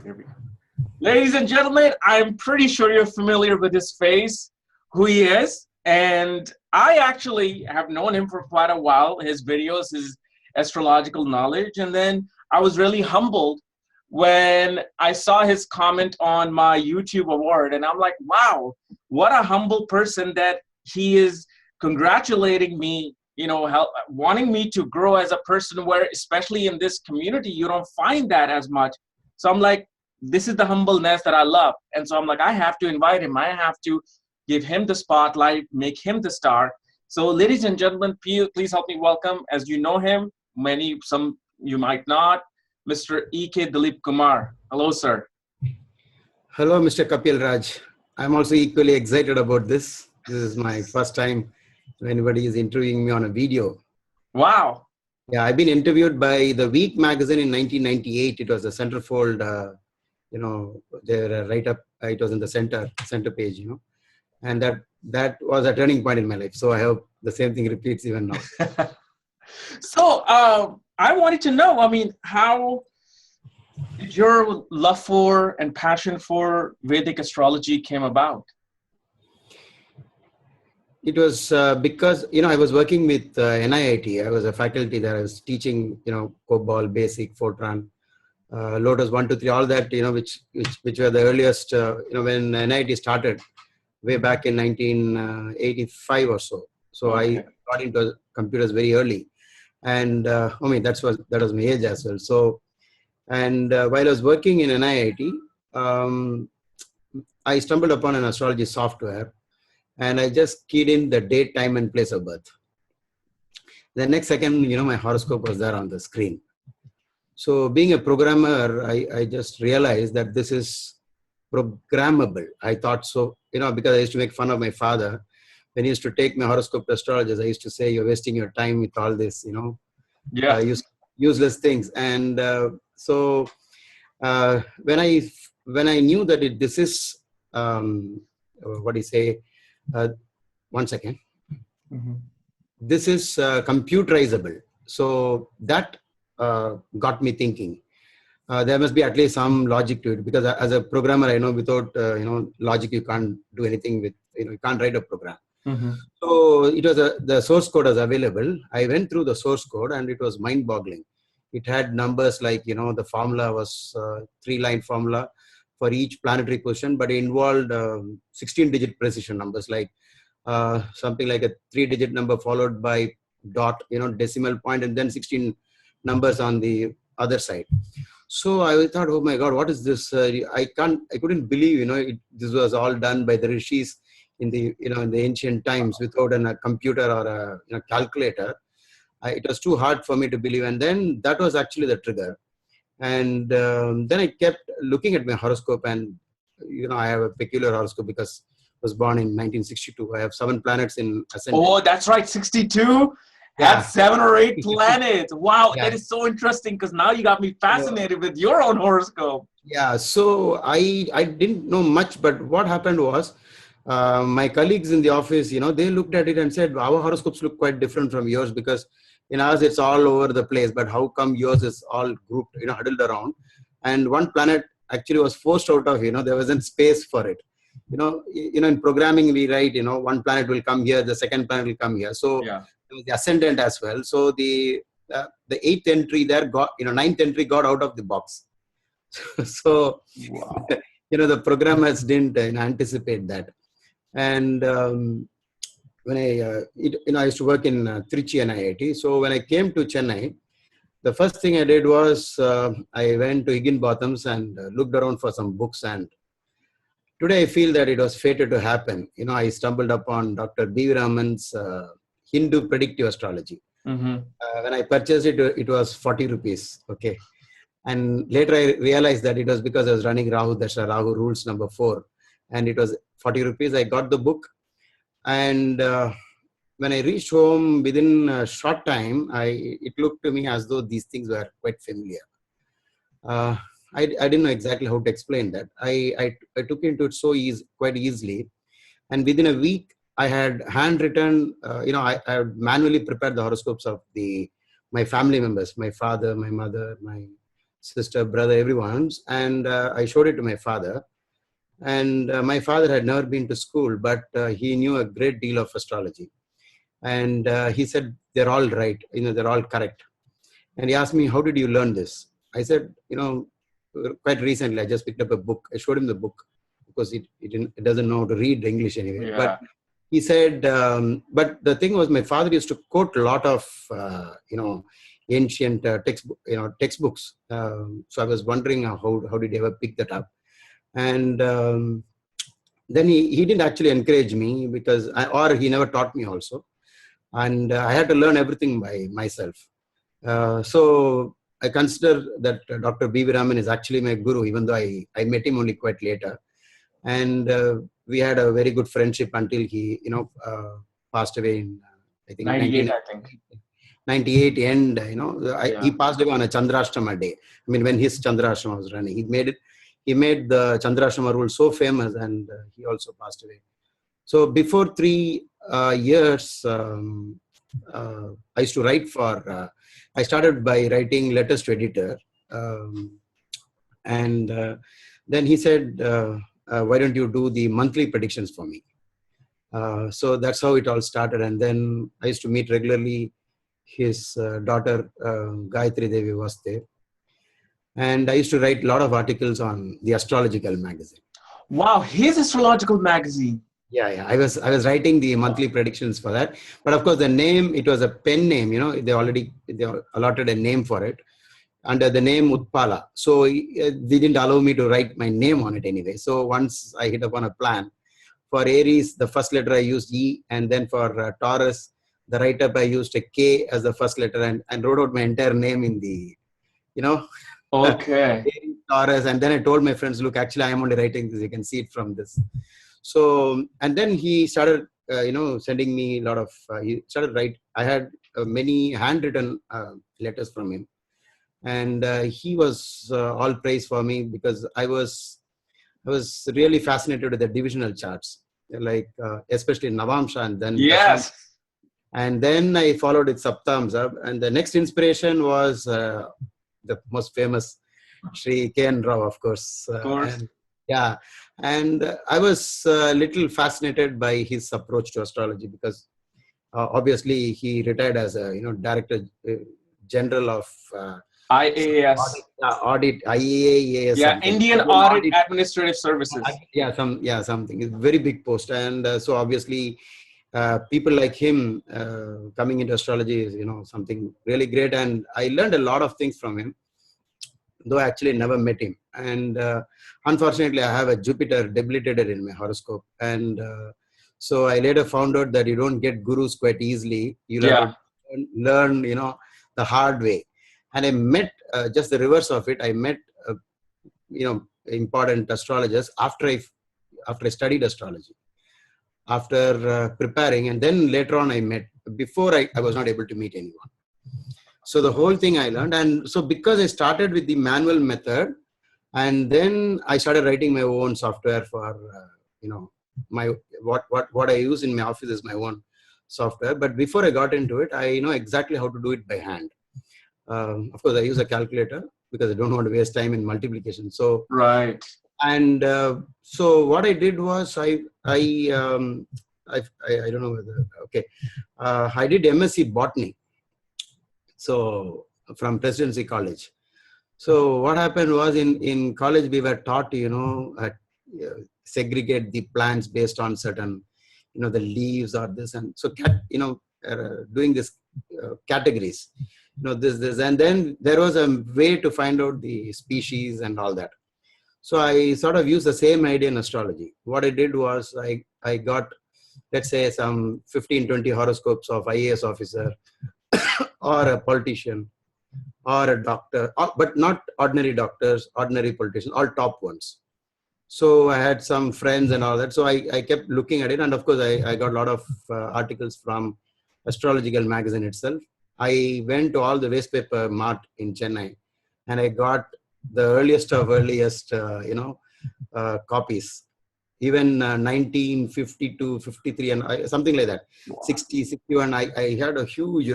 Here we go. Ladies and gentlemen, I'm pretty sure you're familiar with his face, who he is. And I actually have known him for quite a while, his videos, his astrological knowledge. And then I was really humbled when I saw his comment on my YouTube award. And I'm like, wow, what a humble person that he is congratulating me, wanting me to grow as a person where, especially in this community, you don't find that as much. So I'm like, this is the humbleness that I love. And so I'm like, I have to invite him. I have to give him the spotlight, make him the star. So ladies and gentlemen, please help me welcome, as you know him, some you might not, Mr. E.K. Dhilip Kumar. Hello, sir. Hello, Mr. Kapiel Raaj. I'm also equally excited about this. This is my first time anybody is interviewing me on a video. Wow. Yeah, I've been interviewed by the Week magazine in 1998. It was a centerfold, they're right up, it was in the center page, and that was a turning point in my life. So I hope the same thing repeats even now. So I wanted to know, how did your love for and passion for Vedic astrology came about? It was because, I was working with NIIT. I was a faculty there. I was teaching, COBOL, Basic, Fortran, Lotus 1, 2, 3, all that, which were the earliest, when NIIT started way back in 1985 or so. So okay. I got into computers very early. And that was my age as well. So, and while I was working in NIIT, I stumbled upon an astrology software. And I just keyed in the date, time, and place of birth. The next second, my horoscope was there on the screen. So being a programmer, I just realized that this is programmable. I thought so, because I used to make fun of my father. When he used to take my horoscope to astrologers, I used to say, you're wasting your time with all this, useless things. And when I knew that this is, one second. Mm-hmm. This is computerizable. So that got me thinking. There must be at least some logic to it, because as a programmer, I know without logic you can't do anything with, you can't write a program. Mm-hmm. So it was the source code was available. I went through the source code and it was mind-boggling. It had numbers like, the formula was 3-line formula for each planetary position, but it involved 16-digit precision numbers, like something like a 3-digit number followed by dot, decimal point, and then 16 numbers on the other side. So I thought, oh my God, what is this? I couldn't believe, this was all done by the rishis in the, in the ancient times without a computer or a calculator. It was too hard for me to believe. And then that was actually the trigger. And then I kept looking at my horoscope, and I have a peculiar horoscope because I was born in 1962. I have 7 planets in ascendant. Oh, that's right, 62. Yeah. Had 7 or 8 planets. Wow, yeah. That is so interesting, because now you got me fascinated with your own horoscope. Yeah, so I didn't know much, but what happened was my colleagues in the office, they looked at it and said, our horoscopes look quite different from yours, because in ours, it's all over the place, but how come yours is all grouped, huddled around? And one planet actually was forced out of, there wasn't space for it. In programming, we write, one planet will come here, the second planet will come here. So yeah. The ascendant as well. So the 8th entry there got, 9th entry got out of the box. So, wow. The programmers didn't anticipate that. And when I used to work in Trichy NIIT. So when I came to Chennai, the first thing I did was I went to Higginbotham's and looked around for some books. And today I feel that it was fated to happen. I stumbled upon Dr. B. Raman's Hindu Predictive Astrology. Mm-hmm. When I purchased it, it was 40 rupees. Okay. And later I realized that it was because I was running Rahu Dasha, Rahu Rules number 4. And it was 40 rupees. I got the book. And when I reached home, within a short time, it looked to me as though these things were quite familiar. I didn't know exactly how to explain that. I took into it quite easily. And within a week, I had handwritten, I had manually prepared the horoscopes of my family members, my father, my mother, my sister, brother, everyone's. And I showed it to my father. And my father had never been to school, but he knew a great deal of astrology. And he said, they're all right. They're all correct. And he asked me, how did you learn this? I said, quite recently, I just picked up a book. I showed him the book because it doesn't know how to read English anyway. Yeah. But he said, but the thing was, my father used to quote a lot of, ancient textbooks. So I was wondering how did he ever pick that up? And then he didn't actually encourage me or he never taught me also. And I had to learn everything by myself. So I consider that Dr. B.V. Raman is actually my guru, even though I met him only quite later. And we had a very good friendship until he, passed away in, I think, 98 end, he passed away on a Chandrashtama day. I mean, when his Chandrashtama was running, he made the Chandrashtama rule so famous, and he also passed away. So before 3 years, I used to write I started by writing letters to editor. And then he said, why don't you do the monthly predictions for me? So that's how it all started. And then I used to meet regularly. His daughter, Gayatri Devi, was there. And I used to write a lot of articles on the astrological magazine. Wow, his astrological magazine. Yeah. I was writing the monthly predictions for that. But of course, the name, it was a pen name, they allotted a name for it under the name Utpala. So they didn't allow me to write my name on it anyway. So once I hit upon a plan. For Aries, the first letter I used E, and then for Taurus, the write-up I used a K as the first letter, and wrote out my entire name in the, Okay. Taurus. And then I told my friends, look, actually, I am only writing this. You can see it from this. So, and then he started, sending me a lot of, he started write. I had many handwritten letters from him. And he was all praise for me because I was really fascinated with the divisional charts, like especially Navamsha and then yes. Dasham. And then I followed with Saptamsa. And the next inspiration was the most famous Sri K.N. Rao, of course. And I was a little fascinated by his approach to astrology because obviously he retired as a Director General of IAAS. Audit, IAAS. Yeah, Indian Audit Administrative Services. Something. It's a very big post. And so obviously people like him coming into astrology is, something really great. And I learned a lot of things from him, though I actually never met him. And unfortunately, I have a Jupiter debilitated in my horoscope. And so I later found out that you don't get gurus quite easily. You have to learn, the hard way. And I met just the reverse of it. I met, important astrologers after I studied astrology, after preparing. And then later on I met. Before I was not able to meet anyone. So the whole thing I learned. And so because I started with the manual method, and then I started writing my own software for, my what I use in my office is my own software. But before I got into it, I know exactly how to do it by hand. Of course, I use a calculator because I don't want to waste time in multiplication. So right. And so what I did was I don't know whether I did MSc Botany. So from Presidency College. So what happened was in college we were taught to segregate the plants based on certain the leaves or this, and so doing this categories. This, and then there was a way to find out the species and all that. So I sort of used the same idea in astrology. What I did was I got, let's say, some 15-20 horoscopes of IAS officer or a politician or a doctor, but not ordinary doctors, ordinary politicians, all top ones. So I had some friends and all that. So I kept looking at it. And of course, I got a lot of articles from Astrological magazine itself. I went to all the waste paper mart in Chennai, and I got the earliest copies, even 1952, 53, and something like that. Wow. 60, 61. I had a huge,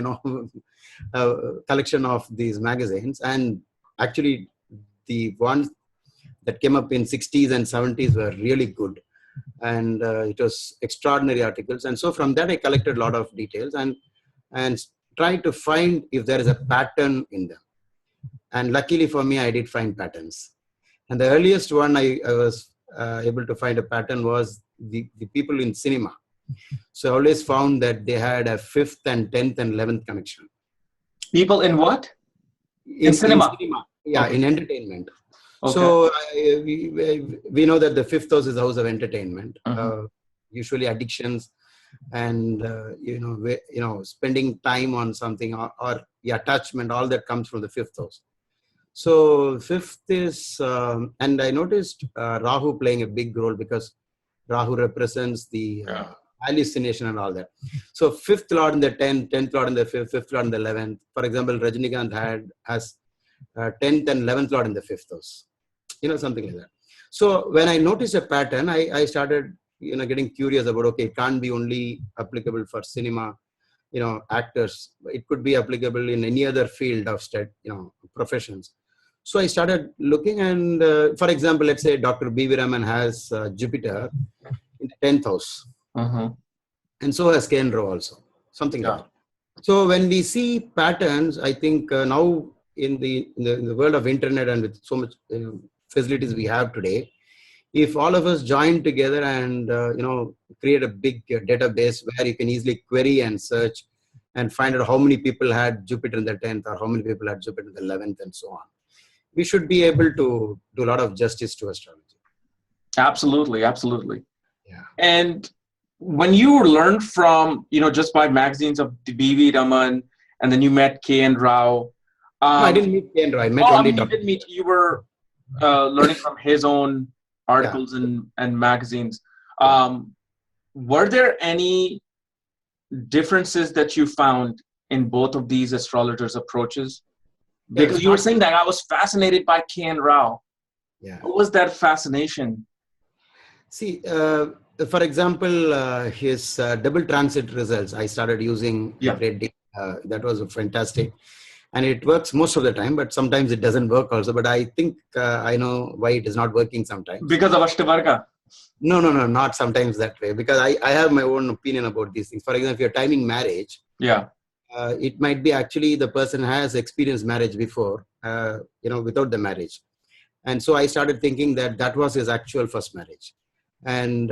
collection of these magazines. And actually, the ones that came up in 60s and 70s were really good. And it was extraordinary articles. And so from that, I collected a lot of details and tried to find if there is a pattern in them. And luckily for me, I did find patterns. And the earliest one I was able to find a pattern was the people in cinema. So I always found that they had a 5th and 10th and 11th connection. People in what? In cinema? In cinema. Yeah, Okay. in entertainment. Okay. So we know that the 5th house is the house of entertainment. Usually addictions and spending time on something or the attachment, all that comes from the 5th house. So 5th is, and I noticed Rahu playing a big role because Rahu represents the hallucination and all that. So 5th lord in the 10th, 10th lord in the 5th, 5th lord in the 11th. For example, Rajinikanth has 10th and 11th lord in the 5th house, something like that. So when I noticed a pattern, I started, getting curious about, okay, it can't be only applicable for cinema, actors. It could be applicable in any other field of professions. So I started looking and, for example, let's say Dr. B.V. Raman has Jupiter in the 10th house. And so has Ken Rao also, something like that. So when we see patterns, I think now in the world of internet and with so much facilities we have today, if all of us join together and create a big database where you can easily query and search and find out how many people had Jupiter in the 10th or how many people had Jupiter in the 11th and so on, we should be able to do a lot of justice to astrology. Absolutely. Yeah. And when you learned from, just by magazines of B.V. Raman, and then you met K. and Rao. No, I didn't meet K. and Rao. I met only you didn't meet. You were learning from his own articles and magazines. Were there any differences that you found in both of these astrologers' approaches? Because you were saying that I was fascinated by K. and Rao. Yeah. What was that fascination? See, for example, his double transit results, I started using a great deal. That was fantastic. And it works most of the time, but sometimes it doesn't work also. But I think I know why it is not working sometimes. Because of Ashtavarga? No, not sometimes that way. Because I have my own opinion about these things. For example, if you're timing marriage, it might be actually the person has experienced marriage before, without the marriage. And so I started thinking that was his actual first marriage. And,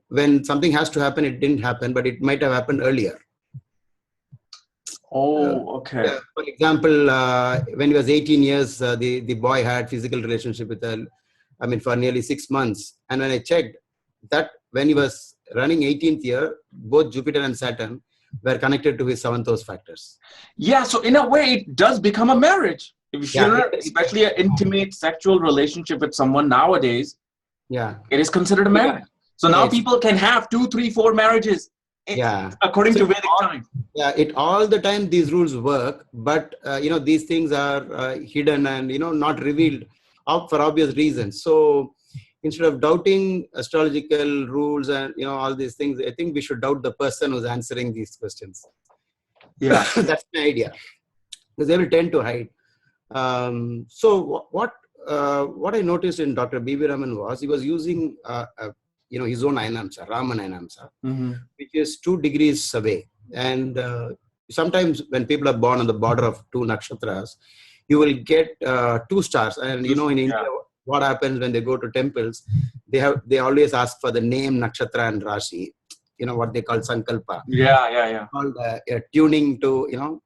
when something has to happen, it didn't happen, but it might have happened earlier. Oh, okay. For example, when he was 18 years, the boy had physical relationship with for nearly 6 months. And when I checked that when he was running 18th year, both Jupiter and Saturn were connected to his 7th house factors. Yeah, so in a way, it does become a marriage. If you're especially an intimate sexual relationship with someone nowadays, it is considered a marriage. So now people can have 2, 3, 4 marriages. According to Vedic time. It all the time these rules work, but these things are hidden and not revealed for obvious reasons. So instead of doubting astrological rules and all these things, I think we should doubt the person who's answering these questions. That's my idea, because they will tend to hide. So what I noticed in Dr. B.V. Raman was he was using his own Ainamsa, Raman Ainamsa, which is 2 degrees away. And sometimes when people are born on the border of 2 nakshatras, you will get 2 stars. And in India, what happens when they go to temples, they always ask for the name, nakshatra and rashi, what they call sankalpa. Called tuning to,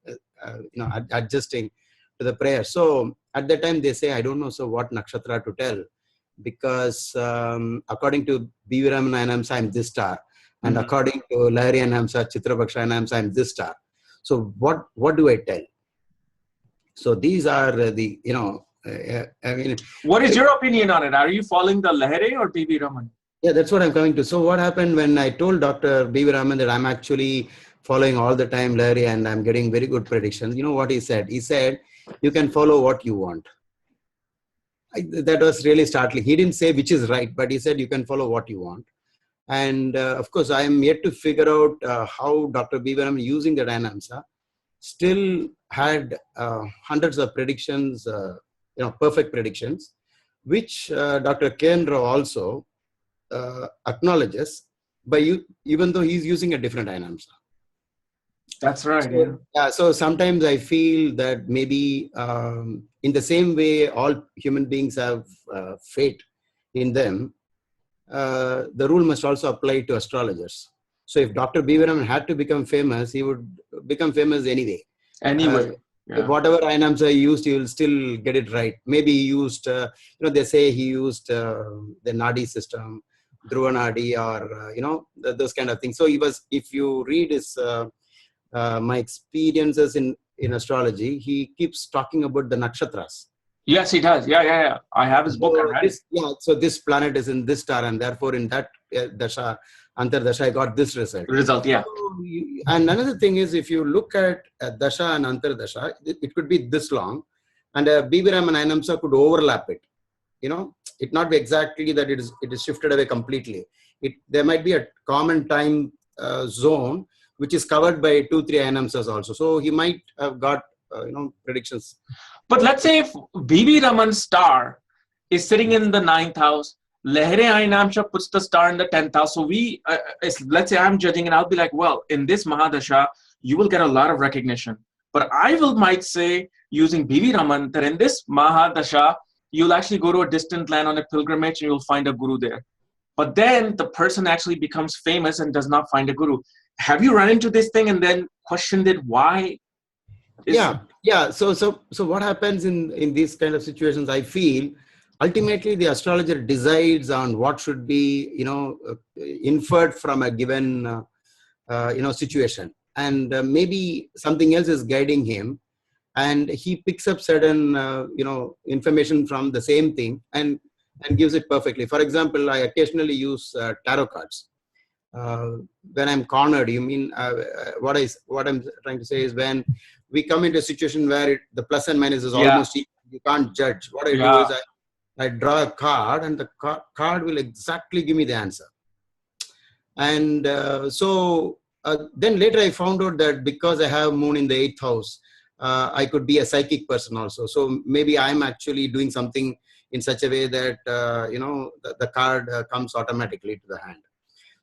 adjusting to the prayer. So at that time they say, I don't know, so what nakshatra to tell, because according to B.V. Raman Ainamsa, I'm this star. And according to Lahari Ainamsa, Chitrapaksha Ainamsa, I'm this star. So what do I tell? So these are what is your opinion on it? Are you following the Lahari or B.V. Raman? Yeah, that's what I'm coming to. So what happened when I told Dr. B.V. Raman that I'm actually following all the time Lahari and I'm getting very good predictions? You know what he said? He said, you can follow what you want. That was really startling. He didn't say which is right, but he said you can follow what you want. And of course, I am yet to figure out how Dr. B.V. Raman using the Ainamsa still had hundreds of predictions, perfect predictions, which Dr. Kendra also acknowledges even though he's using a different Ainamsa. That's right. So, yeah. So sometimes I feel that maybe in the same way all human beings have fate in them, the rule must also apply to astrologers. So if Dr. B. Raman had to become famous, he would become famous anyway. Anyway. Whatever Ainamsa he used, he will still get it right. Maybe he used, they say he used the Nadi system, Dhruva Nadi, or, those kind of things. So he was, if you read his, my experiences in astrology, he keeps talking about the nakshatras. Yes, he does. Yeah. I have his book. I read it. So this planet is in this star, and therefore in that dasha, antar dasha, I got this result. Yeah. So, and another thing is, if you look at dasha and antar dasha, it could be this long, and B.V. Raman Ainamsa could overlap it. It not be exactly that it is shifted away completely. There might be a common time zone which is covered by 2-3 Ainamsas also. So he might have got predictions. But let's say if B.V. Raman's star is sitting in the 9th house, Lehre Ainamsha puts the star in the 10th house. So let's say I'm judging and I'll be like, well, in this Mahadasha, you will get a lot of recognition. But I might say, using B.V. Raman, that in this Mahadasha, you'll actually go to a distant land on a pilgrimage and you'll find a guru there. But then the person actually becomes famous and does not find a guru. Have you run into this thing and then questioned it? Why? Yeah. So what happens in these kind of situations? I feel ultimately the astrologer decides on what should be inferred from a given situation, and maybe something else is guiding him, and he picks up certain information from the same thing and gives it perfectly. For example, I occasionally use tarot cards. When I'm cornered, what I'm trying to say is, when we come into a situation where the plus and minus is almost equal, you can't judge. What I do is I draw a card, and the card will exactly give me the answer. And then later I found out that because I have moon in the 8th house, I could be a psychic person also. So maybe I'm actually doing something in such a way that the card comes automatically to the hand.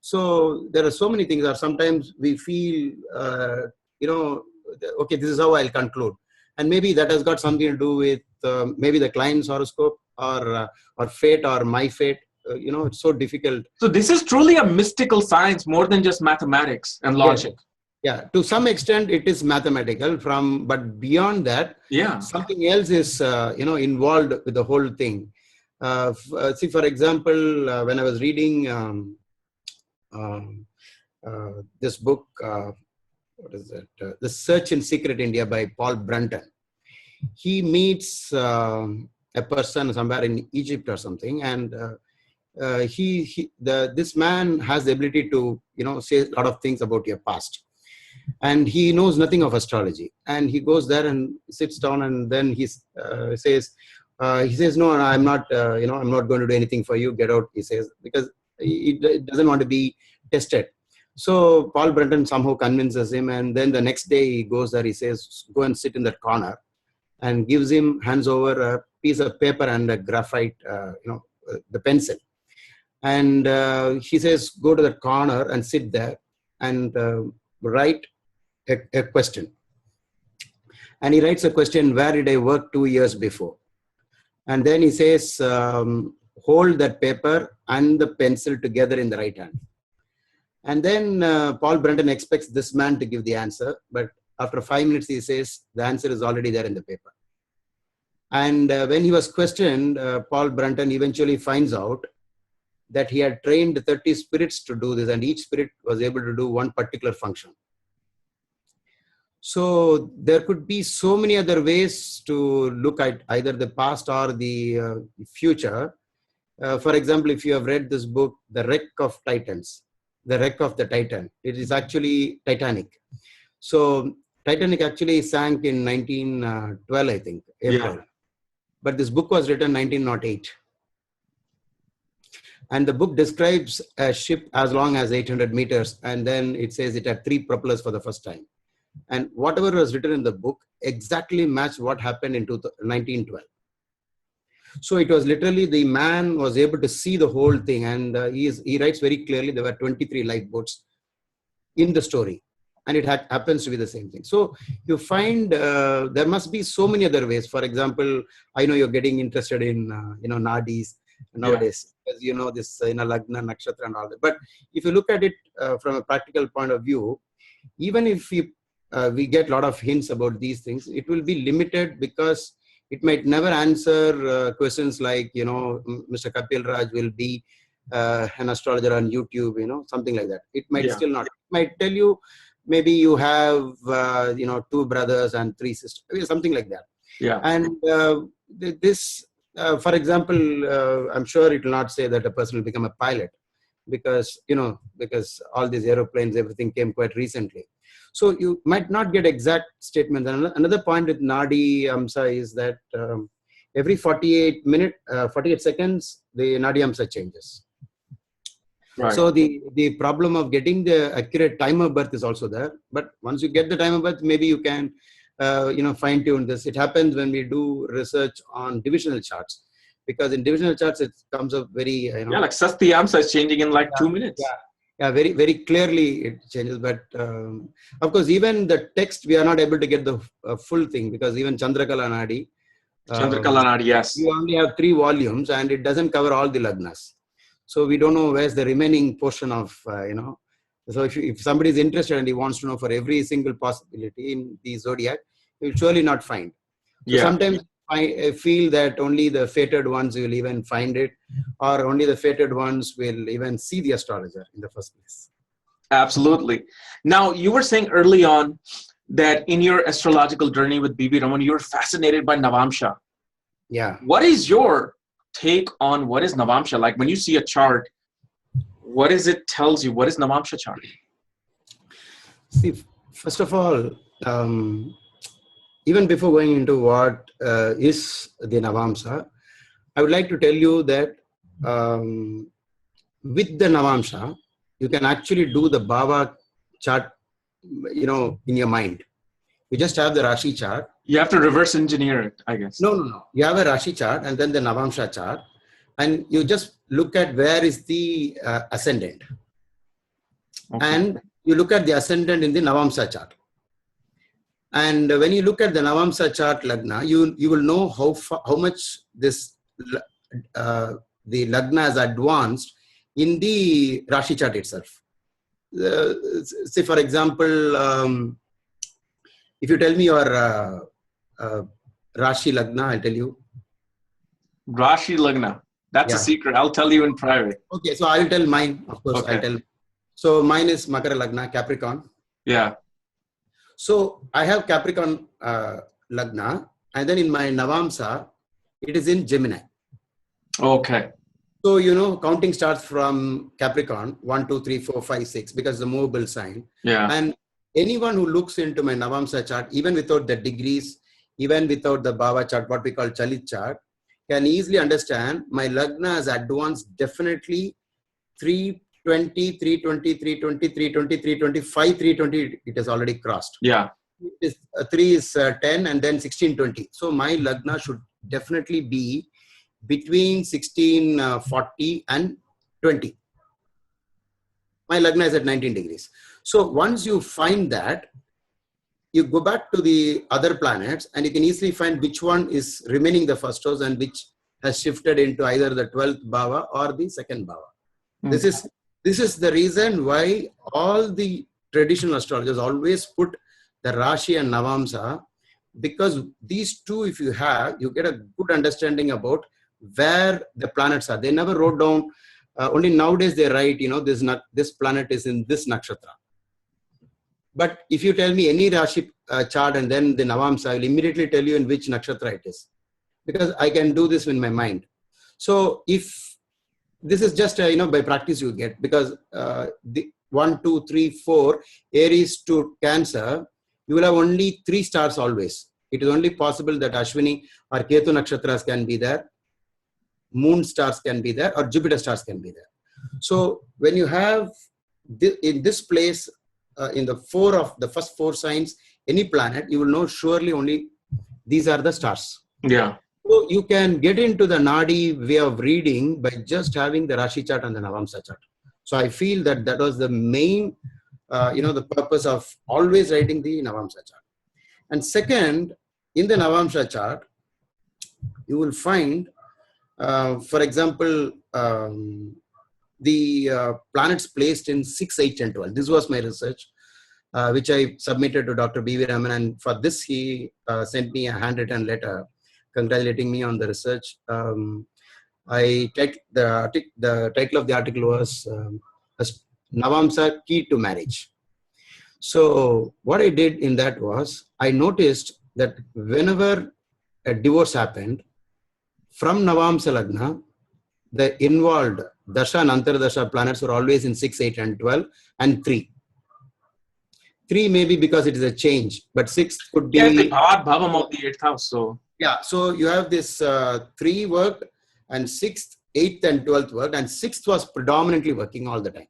So there are so many things. Or sometimes we feel, okay, this is how I'll conclude, and maybe that has got something to do with maybe the client's horoscope or fate or my fate. It's so difficult. So this is truly a mystical science, more than just mathematics and logic. Yeah, to some extent it is mathematical. But beyond that, something else is involved with the whole thing. See, for example, when I was reading this book, what is it? The Search in Secret India by Paul Brunton. He meets a person somewhere in Egypt or something, and this man has the ability to say a lot of things about your past, and he knows nothing of astrology. And he goes there and sits down, and then he says, no, I'm not I'm not going to do anything for you. Get out, he says, because he doesn't want to be tested. So Paul Brunton somehow convinces him, and then the next day he goes there. He says, go and sit in that corner, and hands over a piece of paper and a graphite, the pencil. And he says, go to the corner and sit there and write a question. And he writes a question, where did I work 2 years before? And then he says, hold that paper and the pencil together in the right hand. And then Paul Brunton expects this man to give the answer. But after 5 minutes, he says, the answer is already there in the paper. And when he was questioned, Paul Brunton eventually finds out that he had trained 30 spirits to do this, and each spirit was able to do one particular function. So there could be so many other ways to look at either the past or the future. For example, if you have read this book, The Wreck of Titans, The Wreck of the Titan, it is actually Titanic. So Titanic actually sank in 1912, I think, April. But this book was written 1908. And the book describes a ship as long as 800 meters. And then it says it had 3 propellers for the first time. And whatever was written in the book exactly matched what happened in 1912. So it was literally the man was able to see the whole thing, and he writes very clearly there were 23 lifeboats in the story, and it happens to be the same thing. So you find there must be so many other ways. For example, I know you're getting interested in nadis nowadays, because this lagna, nakshatra, and all that. But if you look at it from a practical point of view, even if we get a lot of hints about these things, it will be limited, because it might never answer questions like, Mr. Kapiel Raaj will be an astrologer on YouTube, something like that. It might still not. It might tell you maybe you have, 2 brothers and 3 sisters, something like that. Yeah. And this, for example, I'm sure it will not say that a person will become a pilot, because all these aeroplanes, everything came quite recently. So you might not get exact statements. And another point with Nadi Amsa is that every 48 seconds, the Nadi Amsa changes. Right. So the problem of getting the accurate time of birth is also there. But once you get the time of birth, maybe you can, fine tune this. It happens when we do research on divisional charts, because in divisional charts, it comes up very, like Sasti Amsa is changing in like 2 minutes. Yeah, very, very clearly it changes. But of course, even the text, we are not able to get the full thing, because even Chandrakala Nadi, yes. You only have 3 volumes, and it doesn't cover all the lagnas. So we don't know where's the remaining portion of, So if somebody is interested and he wants to know for every single possibility in the zodiac, he will surely not find. So sometimes I feel that only the fated ones will even find it, or only the fated ones will even see the astrologer in the first place. Absolutely. Now, you were saying early on that in your astrological journey with B.B. Raman, you were fascinated by Navamsha. Yeah. What is your take on what is Navamsha? Like when you see a chart, what is it tells you? What is Navamsha chart? See, first of all, even before going into what is the Navamsha, I would like to tell you that with the Navamsha, you can actually do the Bhava chart, in your mind. You just have the Rashi chart. You have to reverse engineer it, I guess. No. You have a Rashi chart and then the Navamsha chart, and you just look at where is the ascendant. Okay. And you look at the ascendant in the Navamsha chart. And when you look at the Navamsha chart Lagna, you will know how much this the Lagna has advanced in the Rashi chart itself. Say, for example, if you tell me your Rashi Lagna, I'll tell you. Rashi Lagna. That's a secret. I'll tell you in private. Okay, so I'll tell mine, of course. Okay. I'll tell. So mine is Makara Lagna, Capricorn. Yeah. So I have Capricorn Lagna, and then in my Navamsa, it is in Gemini. Okay. So, counting starts from Capricorn, 1, 2, 3, 4, 5, 6, because the movable sign. Yeah. And anyone who looks into my Navamsa chart, even without the degrees, even without the Bhava chart, what we call Chalit chart, can easily understand my Lagna has advanced definitely 320, 320, 320, 320, 325, 320, it has already crossed. Yeah. 3 is 10 and then 1620. So my Lagna should definitely be between 1640 and 20. My Lagna is at 19 degrees. So once you find that, you go back to the other planets and you can easily find which one is remaining the first house and which has shifted into either the 12th Bhava or the second Bhava. Mm-hmm. This is the reason why all the traditional astrologers always put the Rashi and Navamsa, because these two, if you have, you get a good understanding about where the planets are. They never wrote down, only nowadays they write, this planet is in this nakshatra. But if you tell me any Rashi chart and then the Navamsa, I will immediately tell you in which nakshatra it is, because I can do this in my mind. So if this is just, by practice you get, because the 1, 2, 3, 4, Aries to Cancer, you will have only 3 stars always. It is only possible that Ashwini or Ketu nakshatras can be there, Moon stars can be there, or Jupiter stars can be there. So when you have in this place, in the first 4 signs, any planet, you will know surely only these are the stars. Yeah. So you can get into the Nadi way of reading by just having the Rashi chart and the Navamsa chart. So I feel that that was the main, the purpose of always writing the Navamsa chart. And second, in the Navamsa chart, you will find, for example, the planets placed in 6, 8, and 12. This was my research, which I submitted to Dr. B.V. Raman. And for this, he sent me a handwritten letter congratulating me on the research. The title of the article was Navamsa Key to Marriage. So what I did in that was, I noticed that whenever a divorce happened, from Navamsa Lagna, the involved Dasha and Antardasha planets were always in 6, 8, and 12, and 3. 3 maybe because it is a change, but 6 could be... Yeah, the odd bhavam of the 8th house. So yeah, so you have this 3 worked, and 6th, 8th, and 12th worked, and 6th was predominantly working all the time.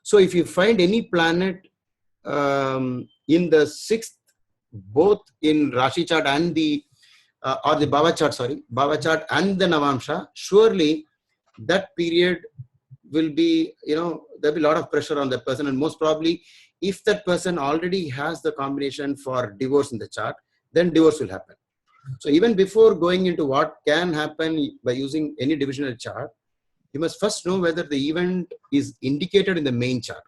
So if you find any planet in the 6th, both in Rashi chart and the or the Bhava chart and the Navamsha, surely that period will be, there'll be a lot of pressure on that person. And most probably, if that person already has the combination for divorce in the chart, then divorce will happen. So even before going into what can happen by using any divisional chart, you must first know whether the event is indicated in the main chart.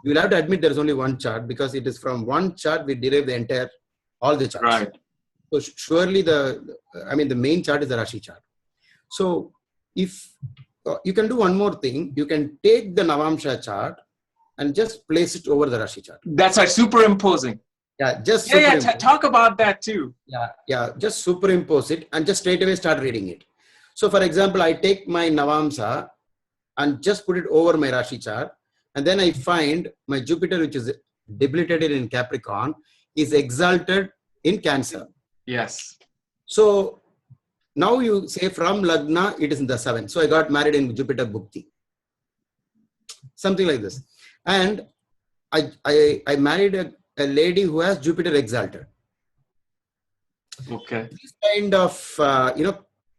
You will have to admit there is only one chart, because it is from one chart we derive the all the charts. right. So surely the main chart is the Rashi chart. So if you can do one more thing, you can take the Navamsha chart and just place it over the Rashi chart. That's like superimposing. Yeah, just talk about that too. Yeah, just superimpose it and just straight away start reading it. So for example, I take my Navamsa and just put it over my Rashi chart, and then I find my Jupiter, which is debilitated in Capricorn, is exalted in Cancer. Yes. So now you say from Lagna, it is in the 7th. So I got married in Jupiter Bhukti. Something like this. And I married a lady who has Jupiter exalted. Okay. These kind of,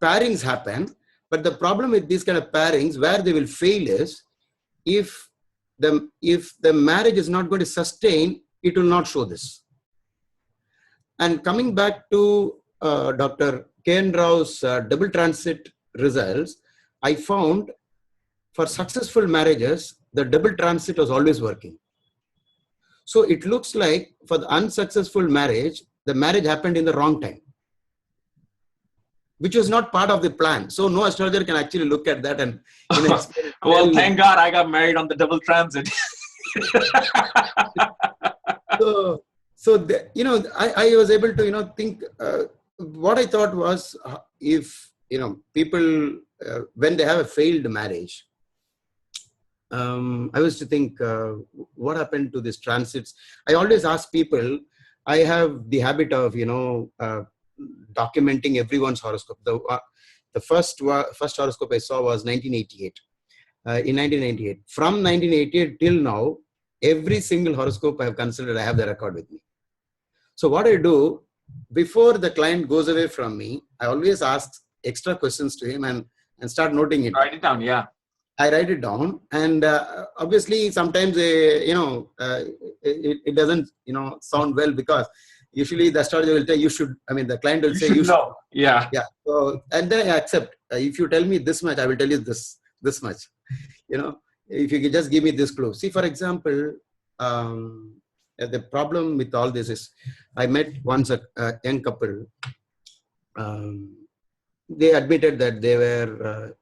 pairings happen. But the problem with these kind of pairings, where they will fail is, if the marriage is not going to sustain, it will not show this. And coming back to Dr. Kapiel Raaj's double transit results, I found for successful marriages, the double transit was always working. So it looks like for the unsuccessful marriage, the marriage happened in the wrong time, which was not part of the plan. So no astrologer can actually look at that and well, thank God I got married on the double transit. I was able to, think, what I thought was, if, people, when they have a failed marriage, I was to think, what happened to these transits? I always ask people, I have the habit of, documenting everyone's horoscope. The first horoscope I saw was 1988. In 1998. From 1988 till now, every single horoscope I have considered, I have the record with me. So what I do, before the client goes away from me, I always ask extra questions to him and start noting it. Write it down, yeah. I write it down, and obviously sometimes, it doesn't, sound well, because usually the astrologer will tell the client will say you should know. Yeah. Yeah. So, and then I accept. If you tell me this much, I will tell you this much. If you could just give me this clue. See, for example, the problem with all this is, I met once a young couple. They admitted that they were,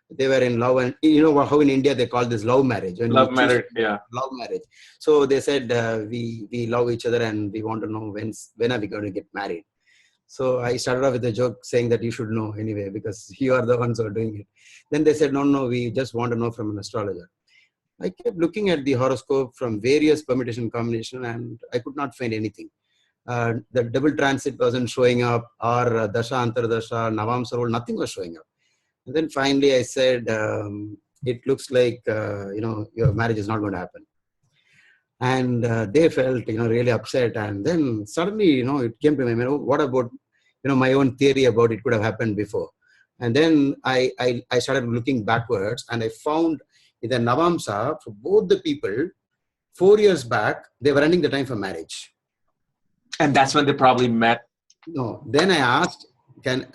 they were in love, and how in India they call this love marriage. Love marriage, yeah. Love marriage. So they said, we love each other and we want to know when are we going to get married. So I started off with a joke saying that you should know anyway, because you are the ones who are doing it. Then they said, no, we just want to know from an astrologer. I kept looking at the horoscope from various permutation combination, and I could not find anything. The double transit wasn't showing up, or Dasha, Antardasha, Navamsa role, nothing was showing up. And then finally I said, it looks like, your marriage is not going to happen. And they felt, really upset. And then suddenly, it came to me, what about, my own theory about it could have happened before. And then I started looking backwards, and I found in the Navamsa, for both the people, 4 years back, they were running the time for marriage. And that's when they probably met. No, then I asked, can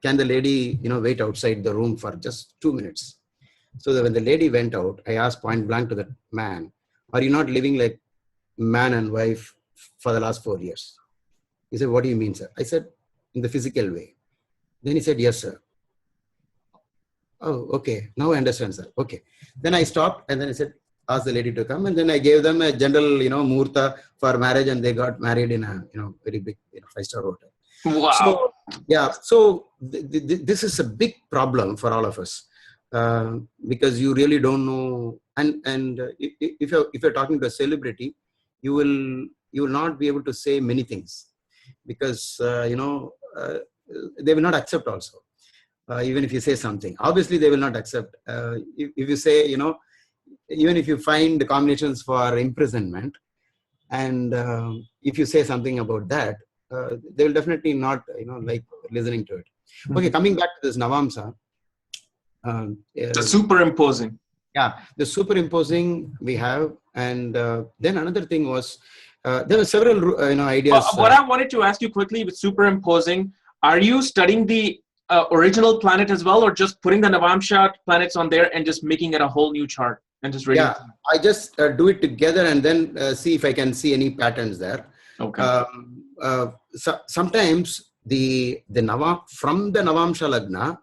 the lady, wait outside the room for just 2 minutes? So that when the lady went out, I asked point blank to the man, are you not living like man and wife for the last 4 years? He said, what do you mean, sir? I said, in the physical way. Then he said, yes, sir. Oh, okay. Now I understand, sir. Okay. Then I stopped, and then I said, ask the lady to come. And then I gave them a general, muhurta for marriage, and they got married in a, very big, 5-star hotel. Wow. So, yeah. So this is a big problem for all of us, because you really don't know. And if you're talking to a celebrity, you will not be able to say many things, because, they will not accept also. Even if you say something, obviously they will not accept. If you say, even if you find the combinations for imprisonment, and if you say something about that, they will definitely not, like listening to it. Okay, coming back to this Navamsa. The superimposing. Yeah, the superimposing we have. And then another thing was, there were several, ideas. What I wanted to ask you quickly with superimposing, are you studying the original planet as well, or just putting the Navamsa planets on there and just making it a whole new chart and just reading? Yeah, I just do it together and then see if I can see any patterns there. Okay. So sometimes the from the Navamsa Lagna,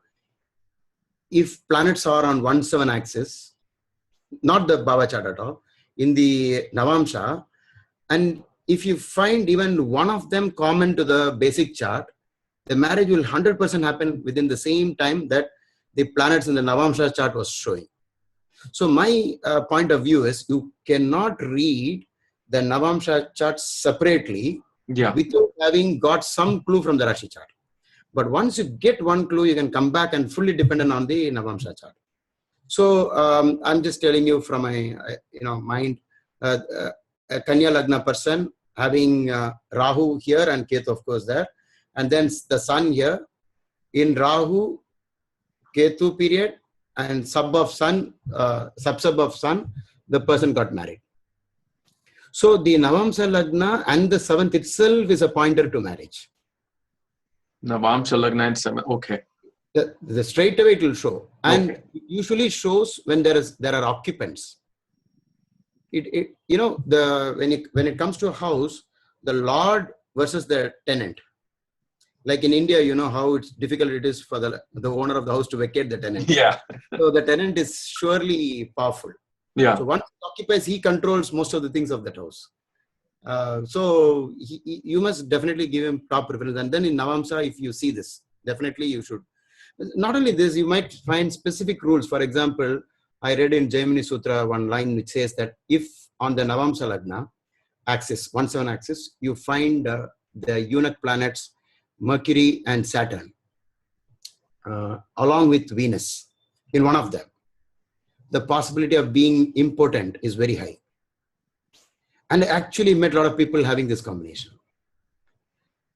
if planets are on 1-7 axis, not the Baba chart at all, in the Navamsa, and if you find even one of them common to the basic chart, the marriage will 100% happen within the same time that the planets in the Navamsa chart was showing. So my point of view is, you cannot read the Navamsa chart separately without having got some clue from the Rashi chart. But once you get one clue, you can come back and fully dependent on the Navamsa chart. So I'm just telling you from my mind, a Kanya Lagna person having Rahu here and Ketu of course there, and then the sun here in Rahu, Ketu period, and sub of sun, sub of sun, the person got married. So the Navamsa Lagna and the 7th itself is a pointer to marriage. Navamsa Lagna and 7. Okay. The straight away it will show, and it usually shows when there are occupants. When it comes to a house, the lord versus the tenant. Like in India, how it's difficult it is for the owner of the house to vacate the tenant. Yeah. So the tenant is surely powerful. Yeah. So once he occupies, he controls most of the things of that house. So you must definitely give him top preference. And then in Navamsa, if you see this, definitely you should. Not only this, you might find specific rules. For example, I read in Jaimini Sutra one line which says that if on the Navamsa Lagna axis, 1-7 axis, you find the eunuch planets Mercury and Saturn, along with Venus in one of them, the possibility of being impotent is very high. And I actually met a lot of people having this combination.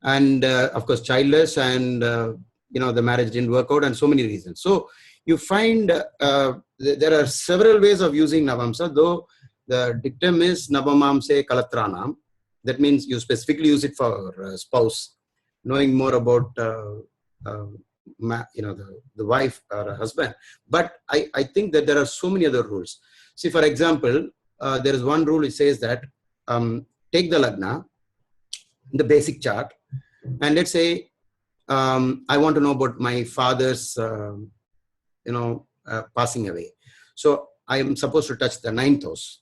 And of course, childless, and the marriage didn't work out, and so many reasons. So you find there are several ways of using Navamsa, though the dictum is Navamamse Kalatranam. That means you specifically use it for spouse, knowing more about the wife or husband. But I think that there are so many other rules. See, for example, there is one rule which says that take the Lagna, the basic chart, and let's say I want to know about my father's passing away. So I am supposed to touch the 9th house.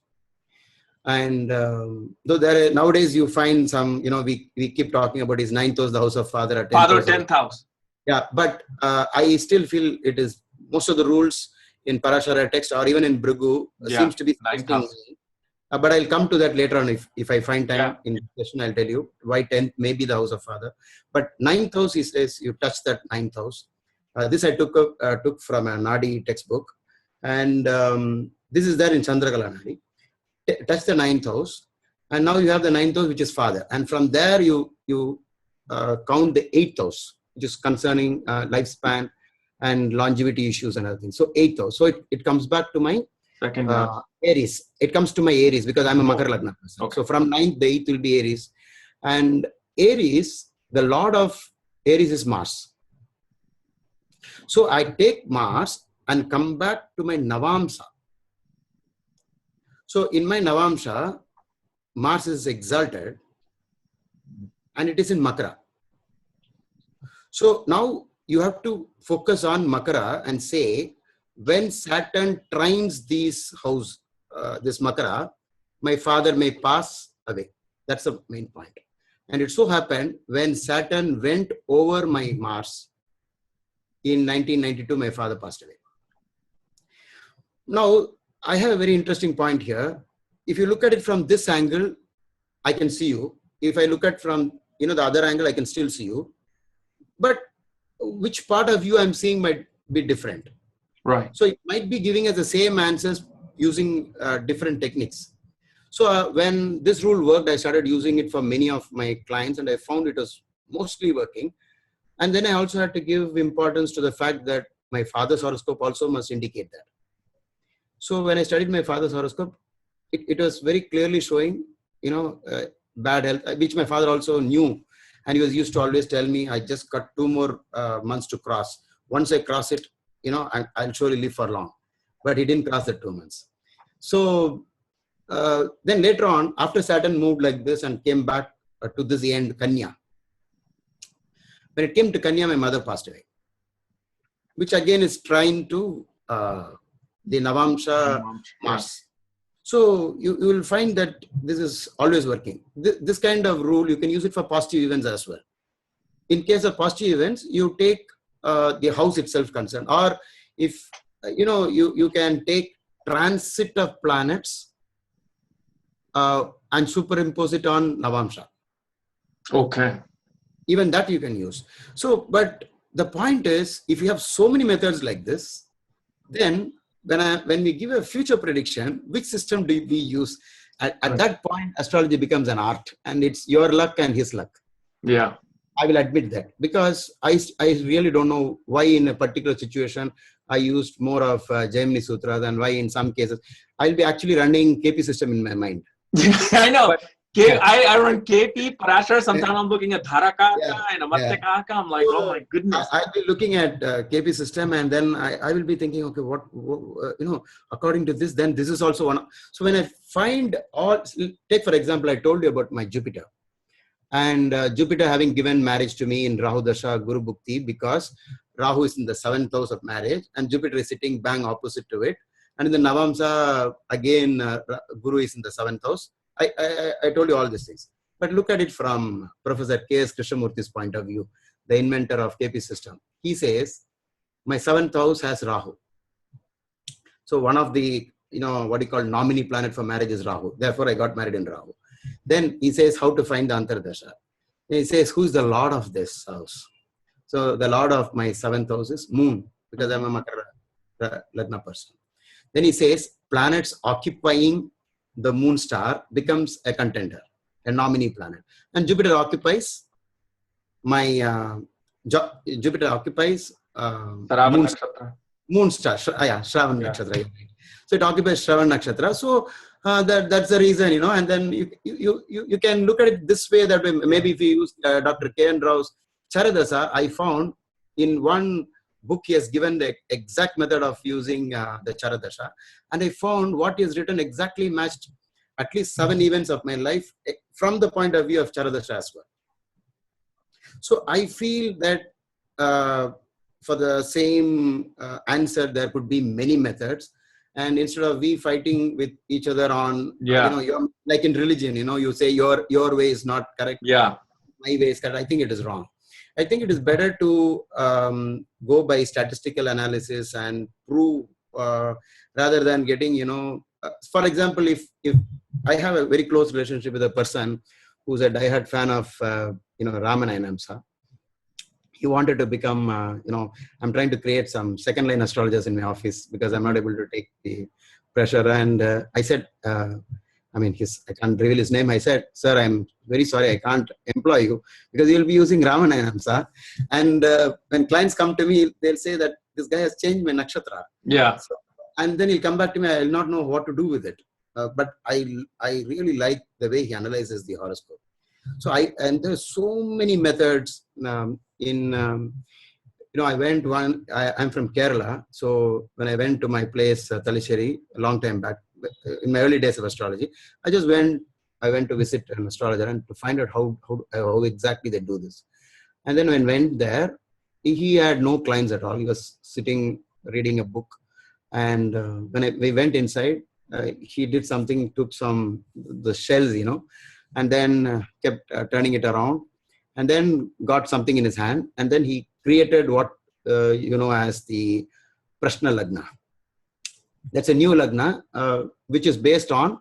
And though nowadays you find some, we keep talking about his 9th house, the house of father, or 10th Father, house. 10th house. Yeah, but I still feel it is most of the rules in Parashara text or even in Bhrigu seems to be 9th house. But I'll come to that later on if I find time in the session. I'll tell you why 10th may be the house of father. But 9th house, he says you touch that 9th house. This I took from a Nadi textbook, and this is there in Chandrakala Nadi. Touch the 9th house, and now you have the 9th house, which is father, and from there you count the eighth house, which is concerning lifespan and longevity issues and other things. So eighth house. So it comes back to my second house. Aries. It comes to my Aries because I'm a Makar Lagna person. Okay. So from 9th, the 8th will be Aries. And Aries, the lord of Aries is Mars. So I take Mars and come back to my Navamsa. So in my Navamsa, Mars is exalted and it is in Makara. So now you have to focus on Makara and say, when Saturn trines this house, this Makara, my father may pass away. That's the main point. And it so happened when Saturn went over my Mars in 1992, my father passed away. Now, I have a very interesting point here. If you look at it from this angle, I can see you. If I look at from the other angle, I can still see you. But which part of you I'm seeing might be different. Right. So it might be giving us the same answers using different techniques. So when this rule worked, I started using it for many of my clients and I found it was mostly working. And then I also had to give importance to the fact that my father's horoscope also must indicate that. So when I studied my father's horoscope, it was very clearly showing, bad health, which my father also knew. And he was used to always tell me, I just got 2 more months to cross. Once I cross it, I'll surely live for long. But he didn't cross the 2 months. So then later on, after Saturn moved like this and came back to this end, Kanya. When it came to Kanya, my mother passed away. Which again is trying to the Navamsa Mars. So you will find that this is always working. This kind of rule, you can use it for positive events as well. In case of positive events, you take the house itself concerned, or if you can take transit of planets and superimpose it on Navamsa. Okay. Even that you can use. So, but the point is, if you have so many methods like this, then when we give a future prediction, which system do we use? At that point, astrology becomes an art, and it's your luck and his luck. Yeah. I will admit that, because I really don't know why in a particular situation I used more of Gemini Sutras and why in some cases I'll be actually running KP system in my mind. I know. I run KP, Parashar. Sometimes I'm looking at Dharaka and Amartyaka. I'm like, oh my goodness. I'll be looking at KP system, and then I will be thinking, okay, what according to this, then this is also one. So when I find take for example, I told you about my Jupiter. And Jupiter having given marriage to me in Rahu Dasha Guru Bhukti, because Rahu is in the 7th house of marriage and Jupiter is sitting bang opposite to it. And in the Navamsa, again, Guru is in the 7th house. I told you all these things. But look at it from Professor K.S. Krishnamurthy's point of view, the inventor of KP system. He says, my 7th house has Rahu. So one of the, what he called nominee planet for marriage is Rahu. Therefore, I got married in Rahu. Then he says how to find the Antardasha. He says, who is the lord of this house? So the lord of my 7th house is Moon, because I'm a Makara Lagna person. Then he says, planets occupying the Moon star becomes a contender, a nominee planet. And Jupiter occupies my, Jupiter occupies Moon star, Shravan Nakshatra. So it occupies Shravan Nakshatra. So that's the reason, and then you can look at it this way, that way. Maybe if you use Dr. K.N. Rao's Charadasa, I found in one book he has given the exact method of using the Charadasha, and I found what is written exactly matched at least 7 events of my life from the point of view of Charadasha as well. So I feel that for the same answer, there could be many methods. And instead of we fighting with each other on, like in religion, you say your way is not correct. Yeah. My way is correct. I think it is wrong. I think it is better to go by statistical analysis and prove rather than getting, for example, if I have a very close relationship with a person who's a diehard fan of, Ramanayanamsa. He wanted to become, I'm trying to create some second line astrologers in my office because I'm not able to take the pressure. And I said, I mean, I can't reveal his name. I said, sir, I'm very sorry, I can't employ you because you'll be using Ramanayanam, sir. And when clients come to me, they'll say that this guy has changed my nakshatra. Yeah. So, and then he'll come back to me, I'll not know what to do with it. But I really like the way he analyzes the horoscope. So and there's so many methods I went I'm from Kerala. So when I went to my place, Talisheri, a long time back, in my early days of astrology, I went to visit an astrologer and to find out how exactly they do this. And then when I went there, he had no clients at all. He was sitting, reading a book. And when we went inside, he did something, took the shells, and then kept turning it around, and then got something in his hand, and then he created what as the Prashna Lagna. That's a new Lagna, which is based on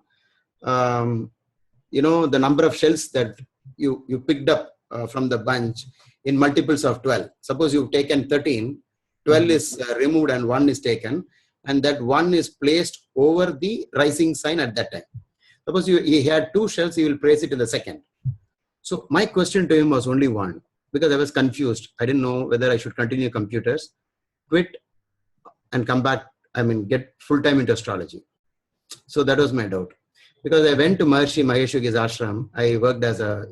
the number of shells that you picked up from the bunch in multiples of 12. Suppose you've taken 13, 12 is removed and 1 is taken, and that 1 is placed over the rising sign at that time. Suppose he had 2 shells, he will place it in the second. So my question to him was only one, because I was confused. I didn't know whether I should continue computers, quit, and come back, get full-time into astrology. So that was my doubt. Because I went to Maharishi Mahesh Yogi's ashram. I worked as a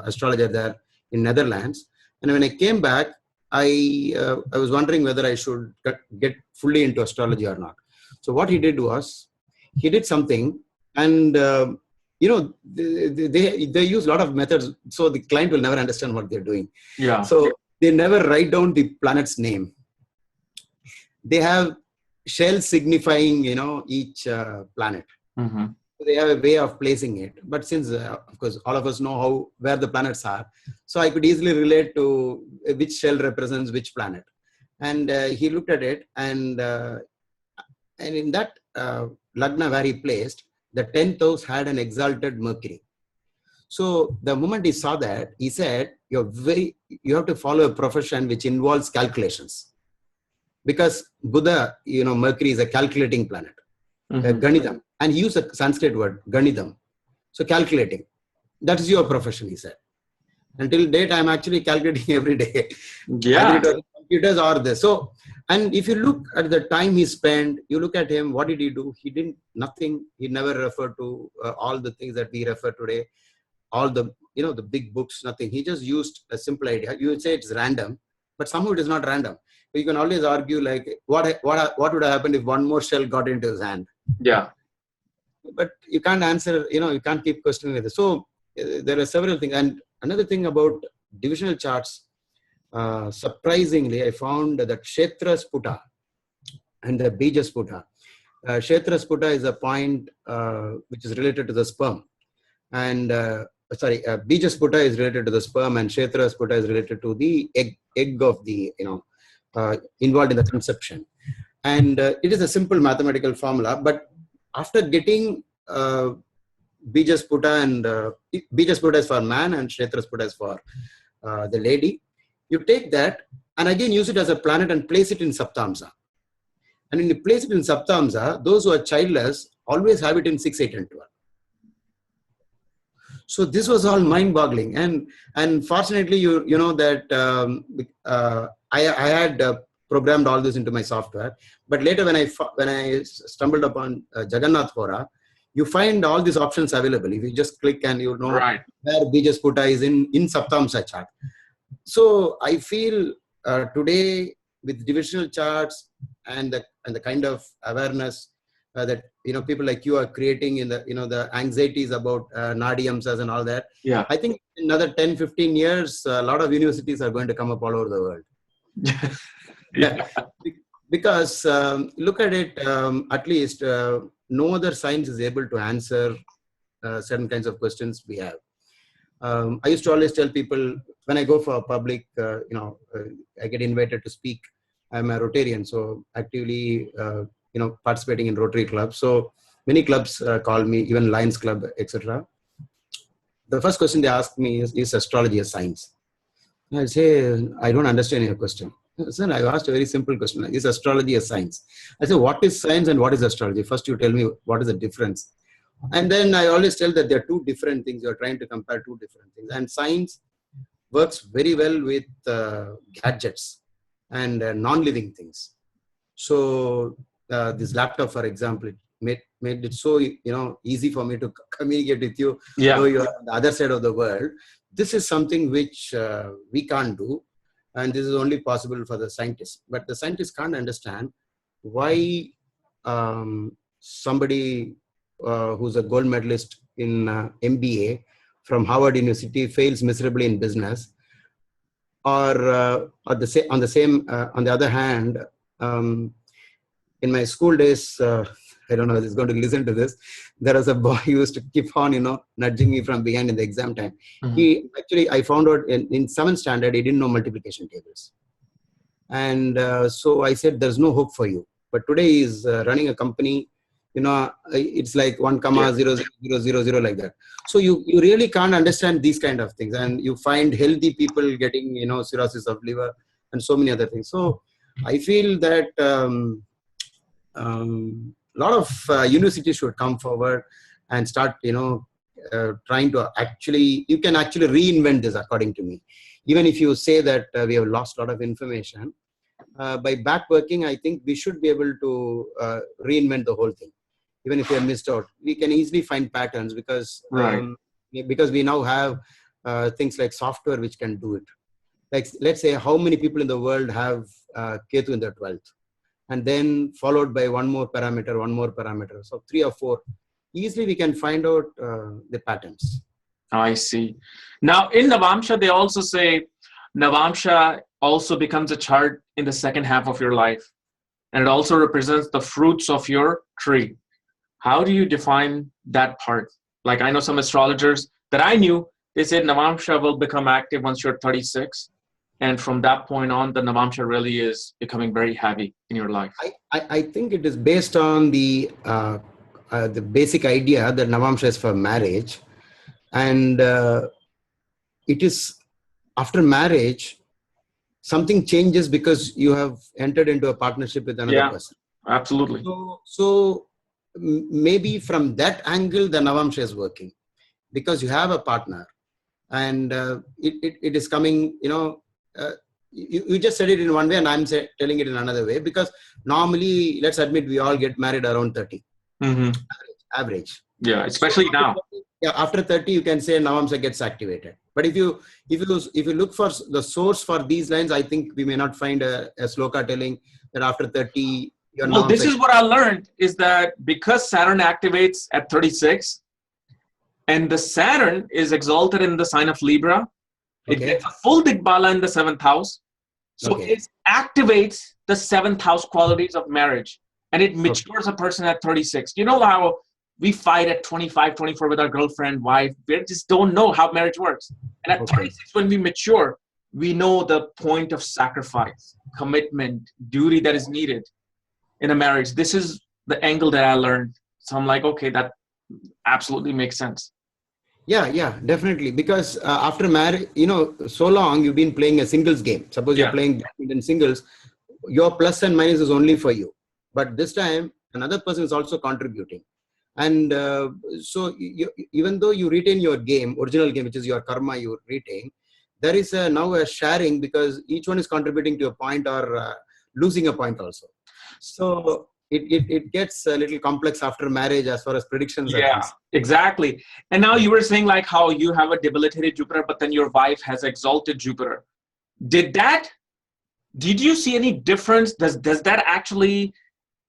astrologer there in Netherlands. And when I came back, I was wondering whether I should get fully into astrology or not. So what he did was, he did something, and they use a lot of methods, so the client will never understand what they're doing. Yeah. So they never write down the planet's name. They have shells signifying, each planet. Mm-hmm. They have a way of placing it. But since, of course, all of us know where the planets are, so I could easily relate to which shell represents which planet. And he looked at it, and in that Lagna where he placed, the 10th house had an exalted Mercury. So the moment he saw that, he said, you have to follow a profession which involves calculations. Because Buddha, Mercury is a calculating planet. Ganidam. And he used a Sanskrit word, Ganidam. So calculating. That's your profession, he said. Until date, I'm actually calculating every day. Yeah. Computers are there. So, and if you look at the time he spent, you look at him, what did he do? He didn't, nothing. He never referred to all the things that we refer today, all the, the big books, nothing. He just used a simple idea. You would say it's random, but somehow it is not random. You can always argue like, what would have happened if one more shell got into his hand? Yeah. But you can't answer, you can't keep questioning it. So there are several things. And another thing about divisional charts, surprisingly, I found that Kshetra Sputa and the Bija Sputa. Kshetra Sputa is a point which is related to the sperm. And Bija Sputa is related to the sperm, and Kshetra Sputa is related to the egg of the, involved in the conception. And it is a simple mathematical formula, but after getting Bija Sputa, and Bija Sputa is for man and Kshetra Sputa is for the lady, you take that and again use it as a planet and place it in Saptamsa. And when you place it in Saptamsa, those who are childless always have it in 6, 8, and 12. So this was all mind-boggling, and fortunately, you know that I had programmed all this into my software. But later, when I stumbled upon Jagannath Hora, you find all these options available. If you just click and you know right where Bija Sputa is in Saptamsa chart. So I feel today with divisional charts and the kind of awareness that people like you are creating in the the anxieties about Nadiyamsas and all that. Yeah. I think in another 10-15 years, a lot of universities are going to come up all over the world. Yeah. Because look at it, at least no other science is able to answer certain kinds of questions we have. I used to always tell people when I go for a public, I get invited to speak. I'm a Rotarian, so actively, participating in Rotary clubs. So many clubs call me, even Lions Club, etc. The first question they ask me is astrology a science? I say, I don't understand your question. Sir, I asked a very simple question. Is astrology a science? I say, what is science and what is astrology? First, you tell me what is the difference. And then I always tell that there are two different things. You're trying to compare two different things. And science works very well with gadgets and non-living things. So this laptop, for example, it made it so easy for me to communicate with you, though you are on the other side of the world. This is something which we can't do, and this is only possible for the scientists. But the scientists can't understand why somebody who's a gold medalist in MBA from Harvard University fails miserably in business, or on the other hand, in my school days, I don't know if he's going to listen to this. There was a boy who used to keep on, nudging me from behind in the exam time. Mm-hmm. I found out in 7th standard, he didn't know multiplication tables. And so I said, there's no hope for you. But today he's running a company, it's like 1,000,000 like that. So you really can't understand these kind of things. And you find healthy people getting, cirrhosis of liver and so many other things. So I feel that a lot of universities should come forward and start, trying to you can actually reinvent this, according to me. Even if you say that we have lost a lot of information, by backworking, I think we should be able to reinvent the whole thing. Even if we have missed out, we can easily find patterns because we now have things like software which can do it. Like, let's say, how many people in the world have Ketu in their 12th? And then followed by one more parameter. So 3 or 4. Easily we can find out the patterns. I see. Now in Navamsha, they also say Navamsha also becomes a chart in the second half of your life. And it also represents the fruits of your tree. How do you define that part? Like, I know some astrologers that I knew, they said Navamsha will become active once you're 36. And from that point on, the Navamsha really is becoming very heavy in your life. I think it is based on the basic idea that Navamsha is for marriage. And it is after marriage, something changes because you have entered into a partnership with another person. Absolutely. So maybe from that angle, the Navamsha is working because you have a partner and it is coming, you just said it in one way and I'm telling it in another way, because normally, let's admit, we all get married around 30. Mm-hmm. Average. Yeah, especially now. After 30, you can say Navamsha gets activated. But if you look for the source for these lines, I think we may not find a sloka telling that after 30, this is what I learned, is that because Saturn activates at 36, and the Saturn is exalted in the sign of Libra, it gets a full Digbala in the 7th house. So it activates the 7th house qualities of marriage. And it matures a person at 36. You know how we fight at 25, 24 with our girlfriend, wife. We just don't know how marriage works. And at 36, when we mature, we know the point of sacrifice, commitment, duty that is needed in a marriage. This is the angle that I learned. So I'm like, okay, that absolutely makes sense. Yeah, definitely. Because after marriage, so long you've been playing a singles game. Suppose you're playing badminton singles, your plus and minus is only for you. But this time, another person is also contributing. And so even though you retain your original game, which is your karma you retain, there is now a sharing because each one is contributing to a point or losing a point also. So it gets a little complex after marriage as far as predictions are concerned. Exactly. And now you were saying like how you have a debilitated Jupiter, but then your wife has exalted Jupiter. Did you see any difference? Does that actually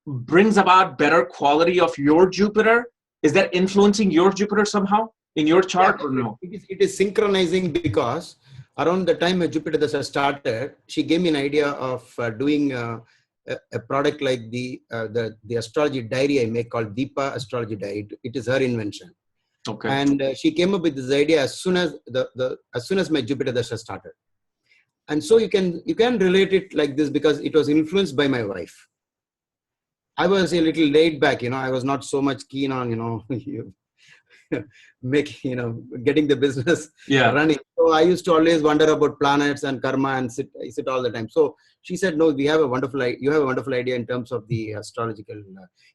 brings about better quality of your Jupiter? Is that influencing your Jupiter somehow in your chart or no? It is synchronizing because around the time Jupiter has started, she gave me an idea of doing a product like the astrology diary I make called Deepa Astrology Diary. It is her invention. Okay. And she came up with this idea as soon as my Jupiter Dasha started. And so you can relate it like this because it was influenced by my wife. I was a little laid back, I was not so much keen on, making, getting the business Yeah. running. So I used to always wonder about planets and karma and I sit all the time. So she said, no, you have a wonderful idea in terms of the astrological.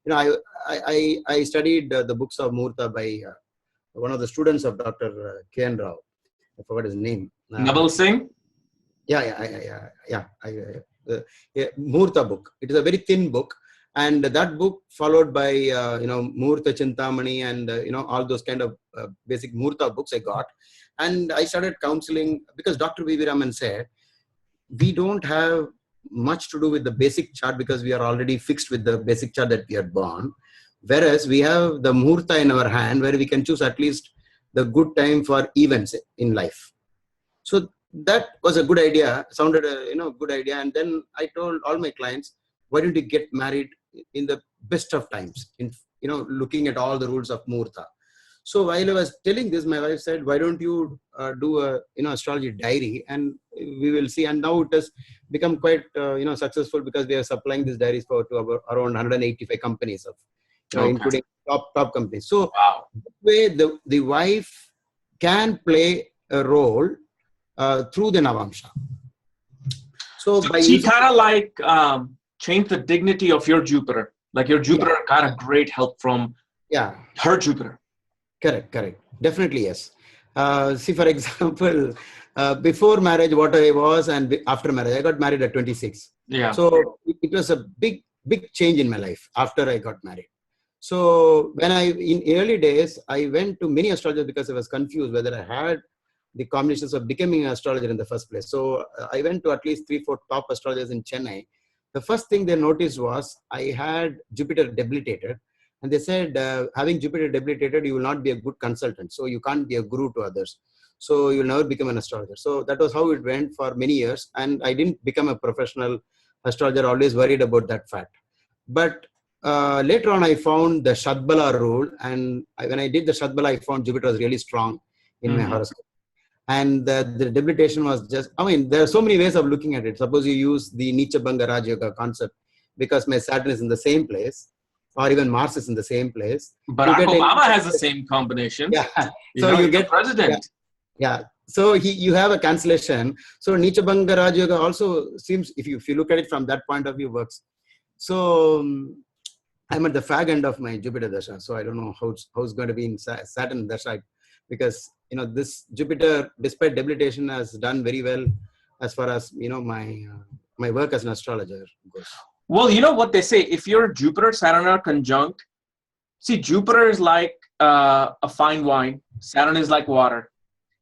I studied the books of Murta by one of the students of Dr. Kapiel Raaj. I forgot his name. Naval Singh? Yeah. Murta book. It is a very thin book. And that book followed by, Murta Chintamani and, all those kind of basic Murta books I got. And I started counseling because Dr. V.V. Raman said, we don't have much to do with the basic chart because we are already fixed with the basic chart that we are born. Whereas we have the Murta in our hand where we can choose at least the good time for events in life. So that was a good idea, sounded a good idea. And then I told all my clients, why don't you get married in the best of times, in looking at all the rules of Murta. So while I was telling this, my wife said, why don't you do a astrology diary, and we will see. And now it has become quite successful because we are supplying these diaries to around 185 companies of including top companies. So wow. This way the wife can play a role through the Navamsha. So she kind of like changed the dignity of your Jupiter. Like your Jupiter got a great help from her Jupiter. Correct. Definitely, yes. See, for example, before marriage, what I was, and after marriage, I got married at 26. Yeah. So it was a big change in my life after I got married. So when in early days, I went to many astrologers because I was confused whether I had the combinations of becoming an astrologer in the first place. So I went to at least 3-4 top astrologers in Chennai. The first thing they noticed was I had Jupiter debilitated. And they said, having Jupiter debilitated, you will not be a good consultant. So you can't be a guru to others. So you'll never become an astrologer. So that was how it went for many years. And I didn't become a professional astrologer, always worried about that fact. But later on, I found the Shadbala rule. And when I did the Shadbala, I found Jupiter was really strong in my horoscope. And the debilitation was just, there are so many ways of looking at it. Suppose you use the Nicha Bhanga Raj Yoga concept because my Saturn is in the same place, or even Mars is in the same place. Barack Obama has the same combination. Yeah. So you get president. Yeah. So you have a cancellation. So Nicha Bhanga Raj Yoga also seems, if you look at it from that point of view, works. So I'm at the fag end of my Jupiter Dasha. So I don't know how it's going to be in Saturn Dasha, because this Jupiter, despite debilitation, has done very well as far as my work as an astrologer goes. Well, you know what they say, if your Jupiter Saturn are conjunct, see, Jupiter is like a fine wine, Saturn is like water.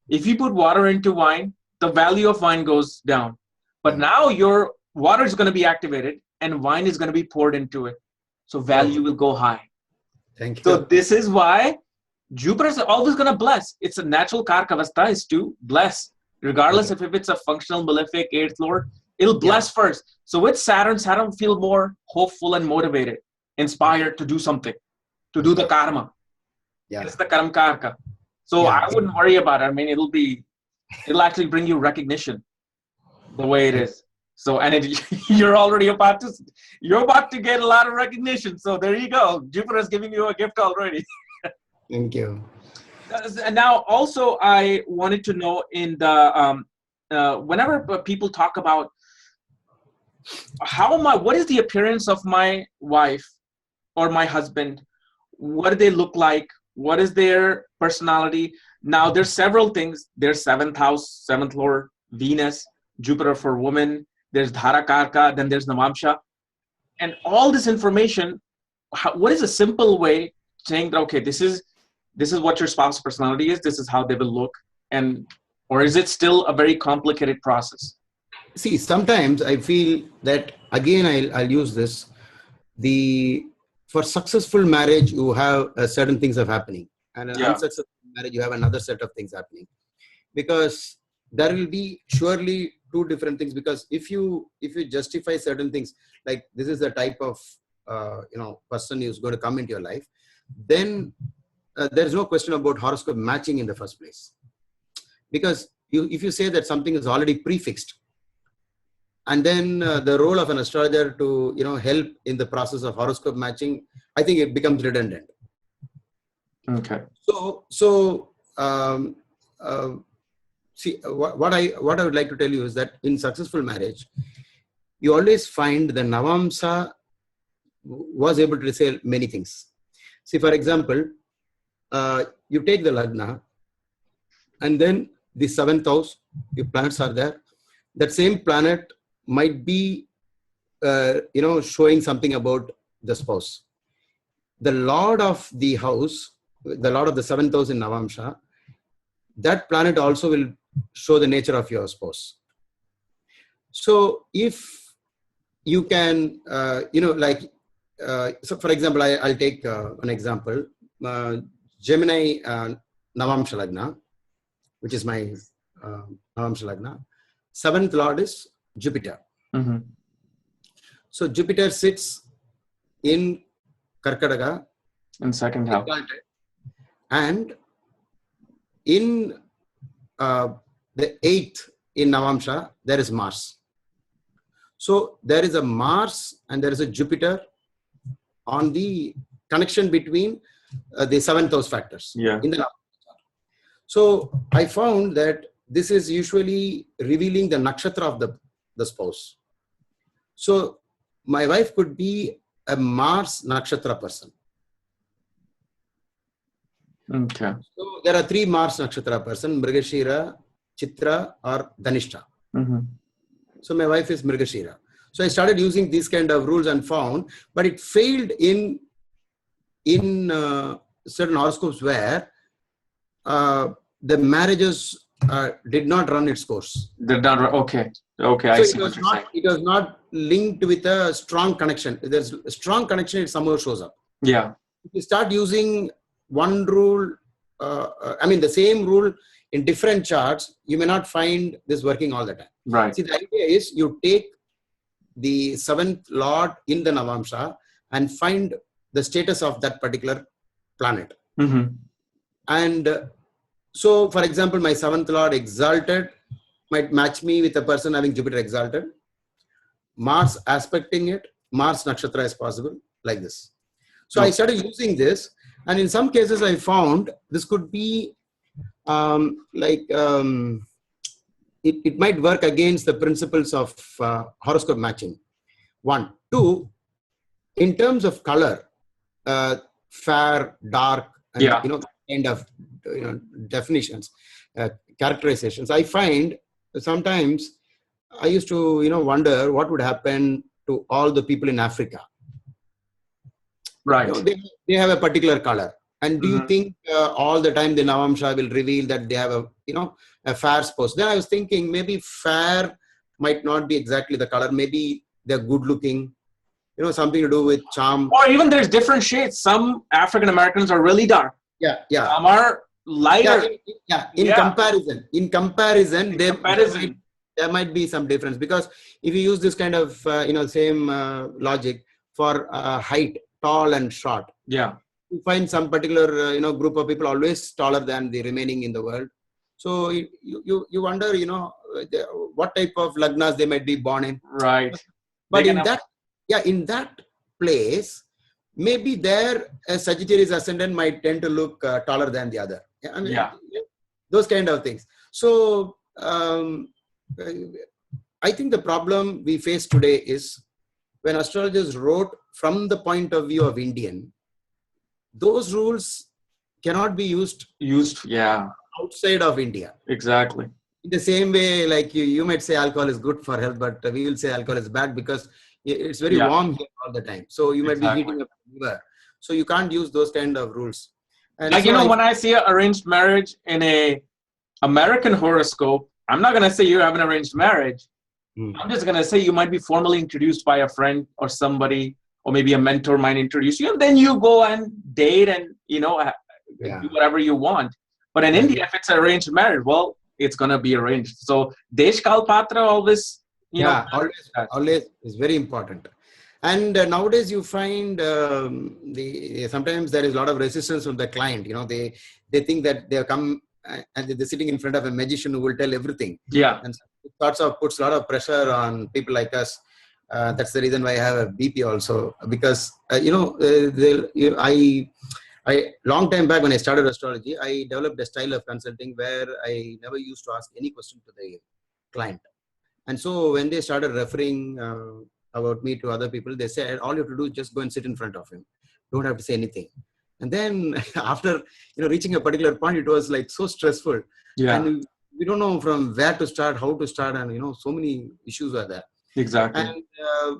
If you put water into wine, the value of wine goes down. But now your water is going to be activated and wine is going to be poured into it. So value will go high. Thank you. So this is why Jupiter is always going to bless. It's a natural karkavastha is to bless, regardless if it's a functional malefic 8th lord, it'll bless first. So with Saturn will feel more hopeful and motivated, inspired to do something, to do the karma. Yeah. It's the karam karka. So I wouldn't worry about it. I mean, it'll actually bring you recognition the way it is. So, and you're already about to get a lot of recognition. So there you go. Jupiter is giving you a gift already. Thank you. And now also I wanted to know in the, whenever people talk about what is the appearance of my wife or my husband? What do they look like? What is their personality? Now there's several things. There's 7th house, 7th lord, Venus, Jupiter for women. There's Dhara Karka, then there's Navamsha. And all this information, what is a simple way saying that, okay, this is what your spouse's personality is, this is how they will look, or is it still a very complicated process? See, sometimes I feel that, again, I'll use this. For successful marriage, you have certain things are happening. And an unsuccessful marriage, you have another set of things happening. Because there will be surely two different things. Because if you justify certain things, like this is the type of person who's going to come into your life, then there's no question about horoscope matching in the first place. Because if you say that something is already prefixed, and then the role of an astrologer to help in the process of horoscope matching, I think it becomes redundant. Okay. See, what I would like to tell you is that in successful marriage, you always find the Navamsa was able to say many things. See, for example, you take the Lagna, and then the 7th house, your planets are there. That same planet might be, showing something about the spouse. The Lord of the house, the Lord of the 7th house in Navamsha, that planet also will show the nature of your spouse. So if you can, so for example, I'll take an example. Gemini Navamsha Lagna, which is my Navamsha Lagna. 7th Lord is Jupiter. Mm-hmm. So Jupiter sits in Karkadaga. In 2nd house. And in the 8th in Navamsha, there is Mars. So there is a Mars and there is a Jupiter on the connection between the 7th house factors. Yeah. In the Navamsha. So I found that this is usually revealing the nakshatra of the spouse. So my wife could be a Mars nakshatra person. Okay. So there are 3 Mars nakshatra person: Mrigashira, Chitra, or Dhanishta. Mm-hmm. So my wife is Mrigashira. So I started using these kind of rules and found, but it failed in certain horoscopes where the marriages did not run its course. Did not run. Okay. Okay. So I see what you're saying. It was not linked with a strong connection. If there's a strong connection, it somehow shows up. Yeah. If you start using one rule, the same rule in different charts, you may not find this working all the time. Right. See, the idea is you take the 7th Lord in the Navamsha and find the status of that particular planet. Mm-hmm. And so, for example, my 7th Lord exalted might match me with a person having Jupiter exalted. Mars aspecting it, Mars nakshatra is possible, like this. So I started using this, and in some cases I found this could be it might work against the principles of horoscope matching. 1, 2, in terms of color, fair, dark, and kind of definitions, characterizations. I find sometimes I used to wonder what would happen to all the people in Africa. Right. They have a particular color. And do you think all the time the Navamsha will reveal that they have a fair spouse? Then I was thinking maybe fair might not be exactly the color. Maybe they're good looking, something to do with charm. Or even there's different shades. Some African Americans are really dark. Yeah. Some are lighter. In comparison, there might be some difference, because if you use this kind of same logic for height, tall and short. Yeah. You find some particular group of people always taller than the remaining in the world. So you wonder what type of lagnas they might be born in. Right. But in that place, maybe their Sagittarius ascendant might tend to look taller than the other. Those kind of things. So I think the problem we face today is when astrologers wrote from the point of view of Indian, those rules cannot be used outside of India. Exactly. In the same way, like you might say alcohol is good for health, but we will say alcohol is bad because it's very warm here all the time. So you might be heating up the liver. So you can't use those kind of rules. And like, when I see an arranged marriage in a American horoscope, I'm not going to say you have an arranged marriage. I'm just going to say you might be formally introduced by a friend or somebody, or maybe a mentor might introduce you, and then you go and date and, do whatever you want. But in India, if it's an arranged marriage, well, it's going to be arranged. So, Desh Kal Patra always, always is very important. And nowadays you find sometimes there is a lot of resistance from the client. They think that they have come and they're sitting in front of a magician who will tell everything. Yeah. And it puts a lot of pressure on people like us. That's the reason why I have a BP also, because long time back when I started astrology, I developed a style of consulting where I never used to ask any question to the client. And so when they started referring about me to other people, they said, all you have to do is just go and sit in front of him. Don't have to say anything. And then after, reaching a particular point, it was like so stressful. Yeah. And we don't know from where to start, how to start. And, so many issues are there. Exactly. And,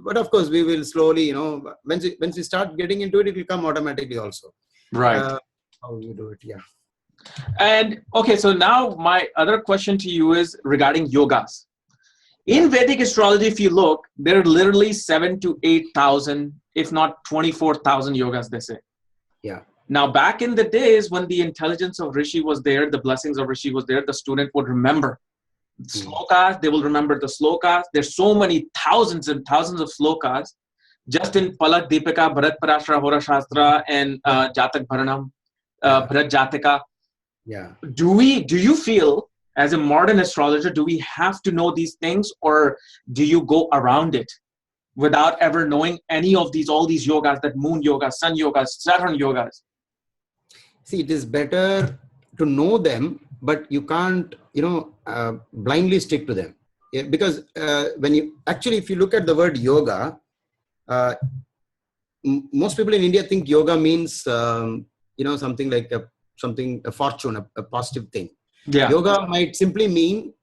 but of course, we will slowly, once we start getting into it, it will come automatically also. Right. How you do it, yeah. And okay, so now my other question to you is regarding yogas. In Vedic astrology, if you look, there are literally 7,000 to 8,000, if not 24,000 yogas, they say. Yeah. Now, back in the days when the intelligence of Rishi was there, the blessings of Rishi was there, the student would remember slokas, they will remember the slokas. There's so many thousands and thousands of slokas just in Palak Deepika, Bharat Parashara, Hora Shastra, and Jatak Bharanam, Bharat Jatika. Yeah. Do you feel, as a modern astrologer, do we have to know these things, or do you go around it without ever knowing any of all these yogas, that moon yogas, sun yogas, Saturn yogas? See, it is better to know them, but you can't, blindly stick to them. Yeah, because if you look at the word yoga, most people in India think yoga means, something like a fortune, a positive thing. Yeah. Yoga might simply mean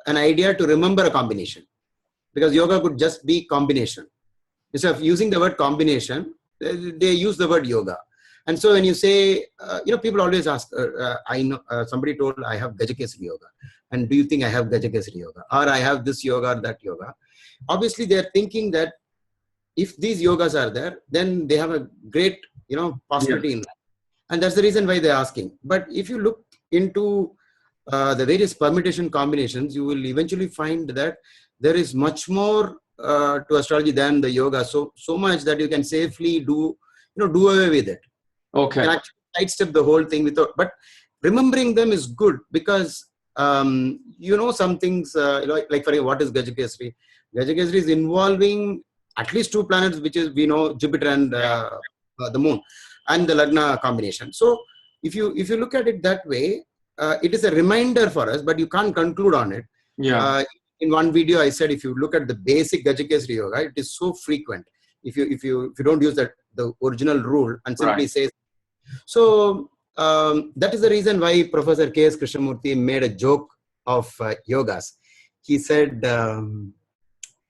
an idea to remember a combination, because yoga could just be combination. Instead of using the word combination, they use the word yoga. And so when you say, people always ask, I know somebody told I have Gajakesari yoga. And do you think I have Gajakesari yoga? Or I have this yoga or that yoga? Obviously, they're thinking that if these yogas are there, then they have a great, possibility in life. And that's the reason why they're asking. But if you look into the various permutation combinations, you will eventually find that there is much more to astrology than the yoga. So much that you can safely do away with it. Okay. You can actually sidestep the whole thing without. But remembering them is good, because some things like for what is Gajakesari? Gajakesari is involving at least two planets, which is we know Jupiter and the Moon, and the Lagna combination. So if you look at it that way, it is a reminder for us, but you can't conclude on it. Yeah. In one video, I said if you look at the basic Gajakesari yoga, it is so frequent. If you don't use the original rule and simply say. So that is the reason why Professor K.S. Krishnamurti made a joke of yogas. He said a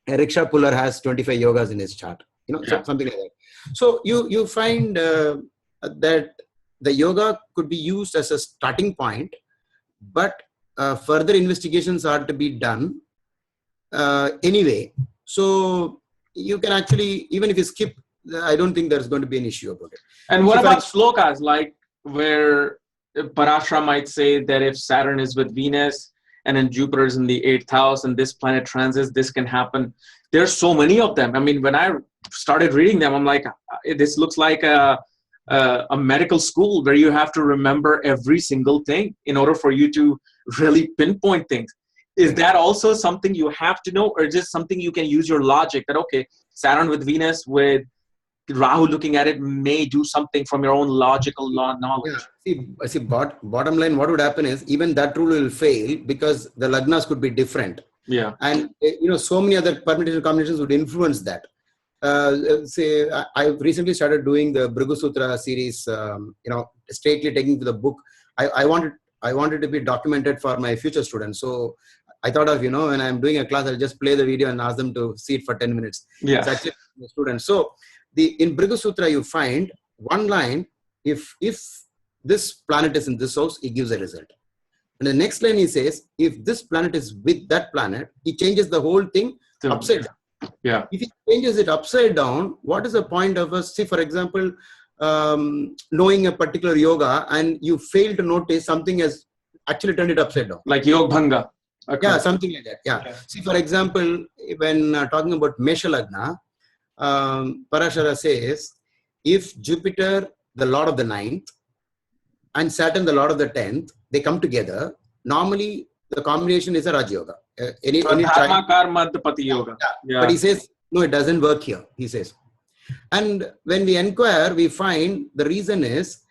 rickshaw puller has 25 yogas in his chart. Something like that. So you find that the yoga could be used as a starting point, but further investigations are to be done anyway. So you can actually, even if you skip, I don't think there's going to be an issue about it. And what about slokas, like where Parashara might say that if Saturn is with Venus and then Jupiter is in the 8th house and this planet transits, this can happen. There's so many of them. I mean, when I started reading them, I'm like, this looks like a medical school where you have to remember every single thing in order for you to really pinpoint things. Is that also something you have to know, or just something you can use your logic that, okay, Saturn with Venus with Rahu looking at it may do something from your own logical knowledge? Yeah. See, bottom line, what would happen is even that rule will fail, because the lagnas could be different. Yeah. And, so many other permutation combinations would influence that. Say, I recently started doing the Bhrigu Sutra series, straightly taking to the book. I wanted to be documented for my future students. So I thought of, when I'm doing a class, I'll just play the video and ask them to see it for 10 minutes. Yeah. It's actually the students. So in Bhrigu Sutra, you find one line, if this planet is in this house, he gives a result. And the next line he says, if this planet is with that planet, he changes the whole thing upside down. Yeah. If he changes it upside down, what is the point of us? See, for example, knowing a particular yoga and you fail to notice something has actually turned it upside down. Like Yog Bhanga. Okay. Yeah, something like that. Yeah. See, for example, when talking about Mesha Lagna, Parashara says, if Jupiter, the Lord of the 9th, and Saturn, the Lord of the 10th, they come together, normally the combination is a Raj Yoga. Yoga. Yeah. But he says, no, it doesn't work here, he says. And when we inquire, we find the reason is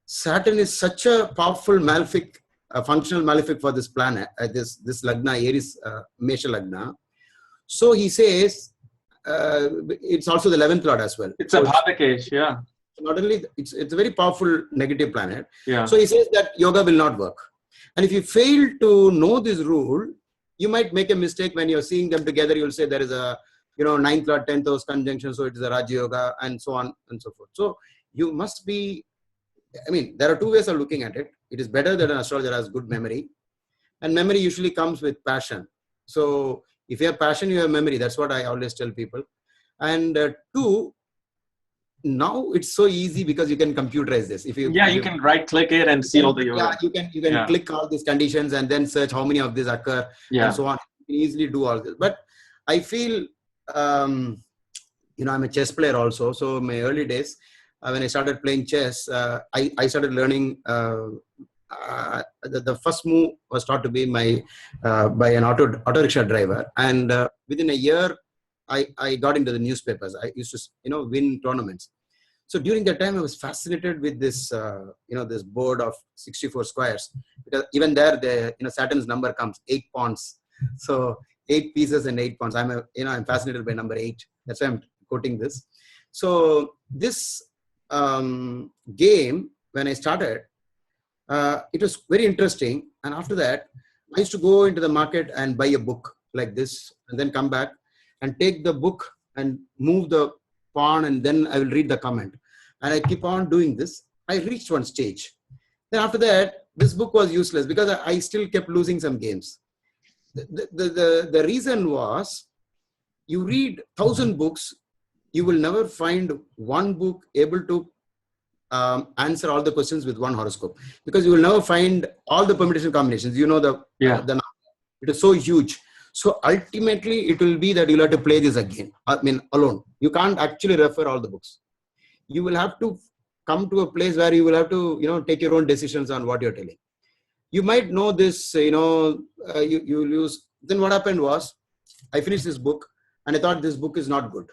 Saturn is such a powerful malefic, functional malefic for this planet, this Lagna, Aries, Mesha Lagna. So he says, it's also the 11th lord as well. It's a Bhadakesh, yeah. Not only, it's a very powerful negative planet. Yeah. So he says that yoga will not work. And if you fail to know this rule, you might make a mistake when you're seeing them together. You'll say there is a, 9th lord, 10th house conjunction, so it is a Raja Yoga, and so on and so forth. So you must be, there are two ways of looking at it. It is better that an astrologer has good memory, and memory usually comes with passion. So if you have passion, you have memory. That's what I always tell people. And two, now it's so easy because you can computerize this. If you can right click it and see all the yoga. You can click all these conditions and then search how many of these occur and so on. You can easily do all this. But I feel, I'm a chess player also. So in my early days, when I started playing chess, I started learning. The first move was taught to me by an auto rickshaw driver, and within a year, I got into the newspapers. I used to, win tournaments. So during that time, I was fascinated with this, this board of 64 squares, because even there, Saturn's number comes 8 pawns. So 8 pieces and 8 pawns. I'm fascinated by number 8. That's why I'm quoting this. So this game, when I started, it was very interesting. And after that, I used to go into the market and buy a book like this, and then come back and take the book and move the pawn, and then I will read the comment. And I keep on doing this. I reached one stage. Then after that, this book was useless because I still kept losing some games. The reason was, you read 1,000 books, you will never find one book able to answer all the questions with one horoscope, because you will never find all the permutation combinations. The it is so huge. So ultimately, it will be that you'll have to play this again. Alone. You can't actually refer all the books. You will have to come to a place where you will have to, take your own decisions on what you're telling. You might know this, you will use. Then what happened was, I finished this book and I thought this book is not good.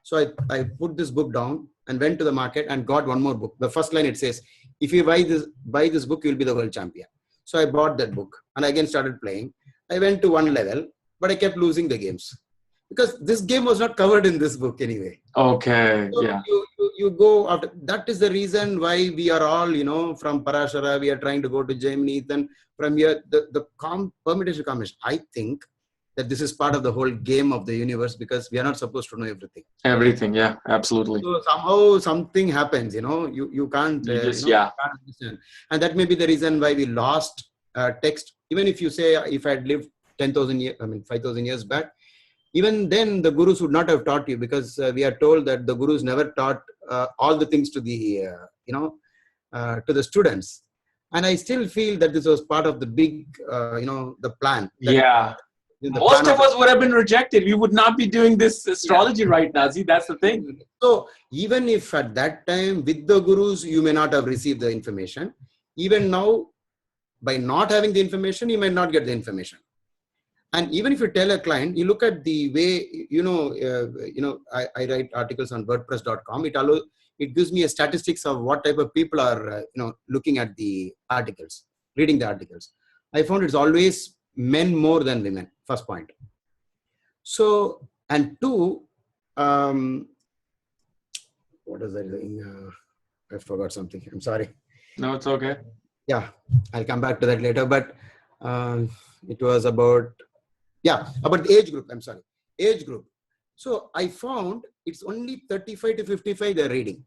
So I put this book down and went to the market and got one more book. The first line, it says, if you buy this book, you'll be the world champion. So I bought that book and again started playing. I went to one level, but I kept losing the games because this game was not covered in this book anyway. Okay. So you go after. That is the reason why we are all, from Parashara, we are trying to go to Gemini. Then from here, the permutation combination. I think that this is part of the whole game of the universe, because we are not supposed to know everything. Everything, yeah, absolutely. So somehow something happens, you can't, can't understand. And that may be the reason why we lost text. Even if you say, if I had lived 10,000 years, 5,000 years back, even then the gurus would not have taught you, because we are told that the gurus never taught all the things to the, to the students. And I still feel that this was part of the big, the plan. Most of us would have been rejected. We would not be doing this astrology right now. See, that's the thing. So even if at that time with the gurus, you may not have received the information, even now, by not having the information, you may not get the information. And even if you tell a client, you look at the way, I write articles on WordPress.com. It gives me a statistics of what type of people are, looking at the articles, reading the articles. I found it's always men more than women, first point. So, and two, what is that thing? I forgot something. I'm sorry. No, it's okay. Yeah, I'll come back to that later. But it was about the age group. I'm sorry. Age group. So I found it's only 35 to 55 they're reading.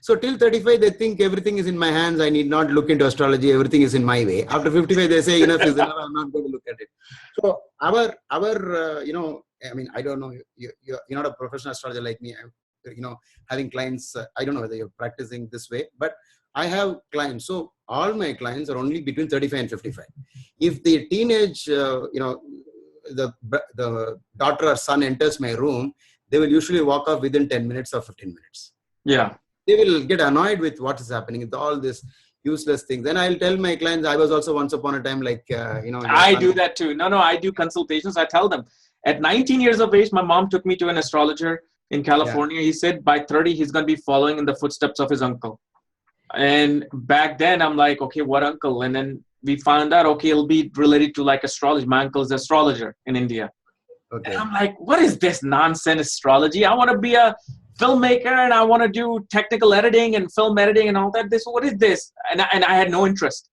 So till 35, they think everything is in my hands. I need not look into astrology. Everything is in my way. After 55, they say, enough is enough. I'm not going to look at it. So our I don't know. You're not a professional astrologer like me. Having clients, I don't know whether you're practicing this way, but I have clients. So all my clients are only between 35 and 55. If the teenage, the daughter or son enters my room, they will usually walk off within 10 minutes or 15 minutes. Yeah. They will get annoyed with what is happening, with all this useless things. Then I'll tell my clients, I was also once upon a time like, I do that too. No, I do consultations. I tell them at 19 years of age, my mom took me to an astrologer in California. Yeah. He said by 30, he's going to be following in the footsteps of his uncle. And back then I'm like, okay, what uncle? And then we found out, okay, it'll be related to like astrology. My uncle's an astrologer in India. Okay. And I'm like, what is this nonsense astrology? I want to be a filmmaker and I want to do technical editing and film editing and all that. What is this? And I had no interest.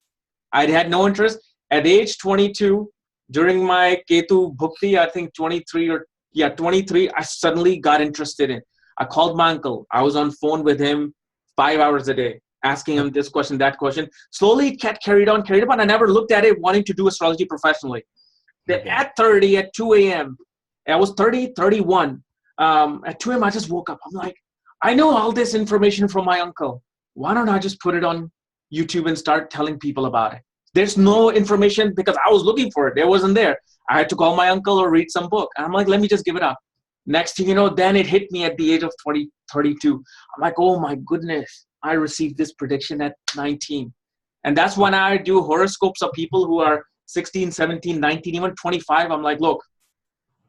I had no interest. At age 22, during my Ketu Bhukti, I think 23, I suddenly got interested in. I called my uncle. I was on phone with him 5 hours a day, asking him this question, that question. Slowly it kept carried on. I never looked at it wanting to do astrology professionally. Then at 30, at 2 a.m., I was 30, 31. At 2 a.m., I just woke up. I'm like, I know all this information from my uncle. Why don't I just put it on YouTube and start telling people about it? There's no information because I was looking for it. It wasn't there. I had to call my uncle or read some book. And I'm like, let me just give it up. Next thing you know, then it hit me at the age of 32. I'm like, oh my goodness, I received this prediction at 19. And that's when I do horoscopes of people who are 16, 17, 19, even 25. I'm like, look,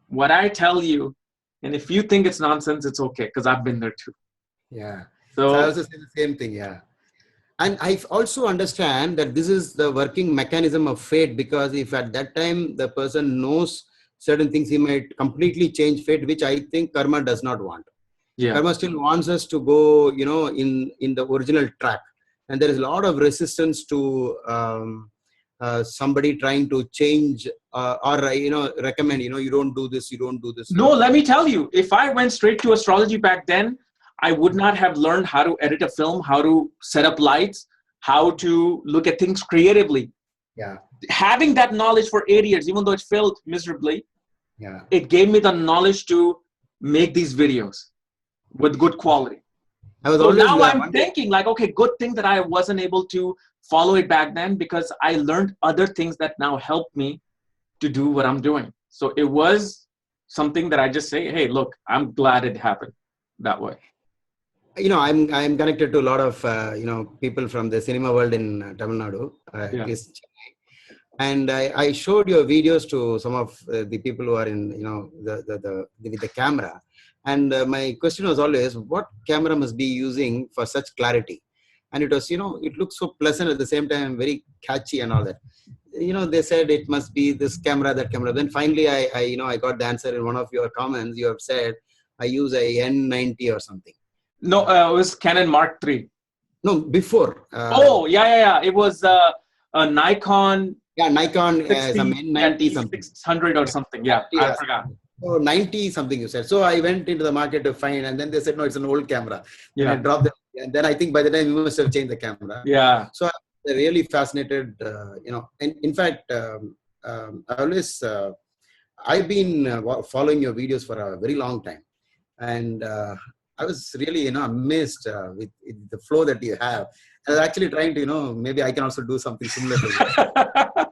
what I tell you, and if you think it's nonsense, it's okay, because I've been there too. Yeah. So I also say the same thing. Yeah. And I also understand that this is the working mechanism of fate, because if at that time the person knows certain things, he might completely change fate, which I think karma does not want. yeah. Karma still wants us to go, in the original track. And there is a lot of resistance to somebody trying to change or recommend, you don't do this, you don't do this. No, let me tell you, if I went straight to astrology back then, I would not have learned how to edit a film, how to set up lights, how to look at things creatively. Yeah. Having that knowledge for 8 years, even though it failed miserably, Yeah. it gave me the knowledge to make these videos with good quality. So now I'm thinking like, okay, good thing that I wasn't able to follow it back then, because I learned other things that now help me to do what I'm doing. So it was something that I just say, hey, look, I'm glad it happened that way. I'm connected to a lot of people from the cinema world in Tamil Nadu, Yeah. at least Chennai. And I showed your videos to some of the people who are in with the camera. And my question was always, what camera must be using for such clarity? And it was, it looks so pleasant at the same time, very catchy and all that. They said it must be this camera, that camera. Then finally, I got the answer in one of your comments. You have said, I use a N90 or something. No, it was Canon Mark III. No, before. Yeah. It was a Nikon. Yeah, Nikon, 60, some N90 something. 600 or something. Yeah, I forgot. So 90 something you said. So I went into the market to find, and then they said, no, it's an old camera. Yeah. And I dropped it. And then I think by the time you must have changed the camera. Yeah. So I'm really fascinated, and in fact, I always, I've been following your videos for a very long time. And I was really, amazed with the flow that you have. I was actually trying to, maybe I can also do something similar to that.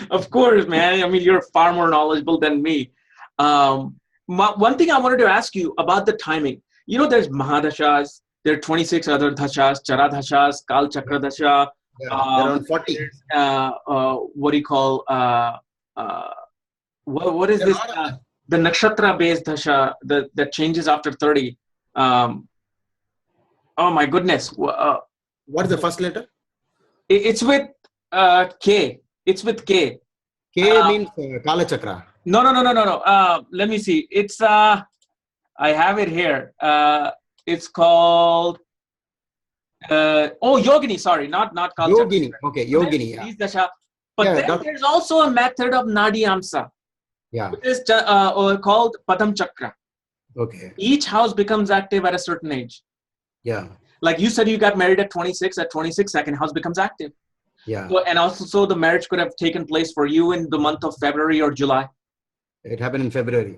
Of course, man. I mean, you're far more knowledgeable than me. One thing I wanted to ask you about the timing. There's Mahadashas. There are 26 other Dashas, Chara Dashas, Kal Chakra Dasha. Around 40. What do you call, what is this? The nakshatra-based dasha that changes after 30. Oh my goodness. What is the first letter? It's with K. It's with K. K means Kala Chakra. No. Let me see. It's I have it here. It's called Yogini. Sorry, not Kala Yogini. Chakra. Okay, Yogini. Yeah. Dasha. But then there's also a method of Nadi Amsa. Yeah. Which is called Padam Chakra. Okay. Each house becomes active at a certain age. Yeah. Like you said, you got married at 26. At 26, second house becomes active. Yeah. So, and also the marriage could have taken place for you in the month of February or July. It happened in February.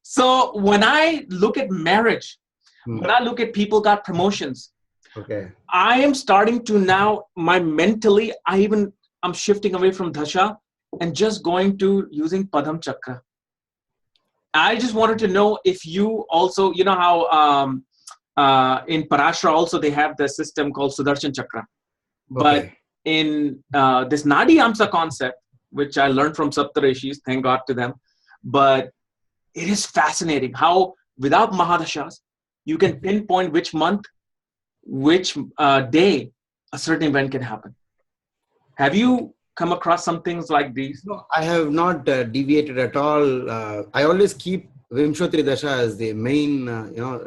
So when I look at marriage, when I look at people got promotions, okay, I am starting to now, mentally, I'm shifting away from Dasha and just going to using Padam Chakra. I just wanted to know if you also, how in Parashara also they have the system called Sudarshan Chakra. But in this Nadi Amsa concept, which I learned from Saptarishis, thank God to them, but it is fascinating how without Mahadashas, you can pinpoint which month, which day a certain event can happen. Have you come across some things like these? No, I have not deviated at all. I always keep Vimshottari Dasha as the main,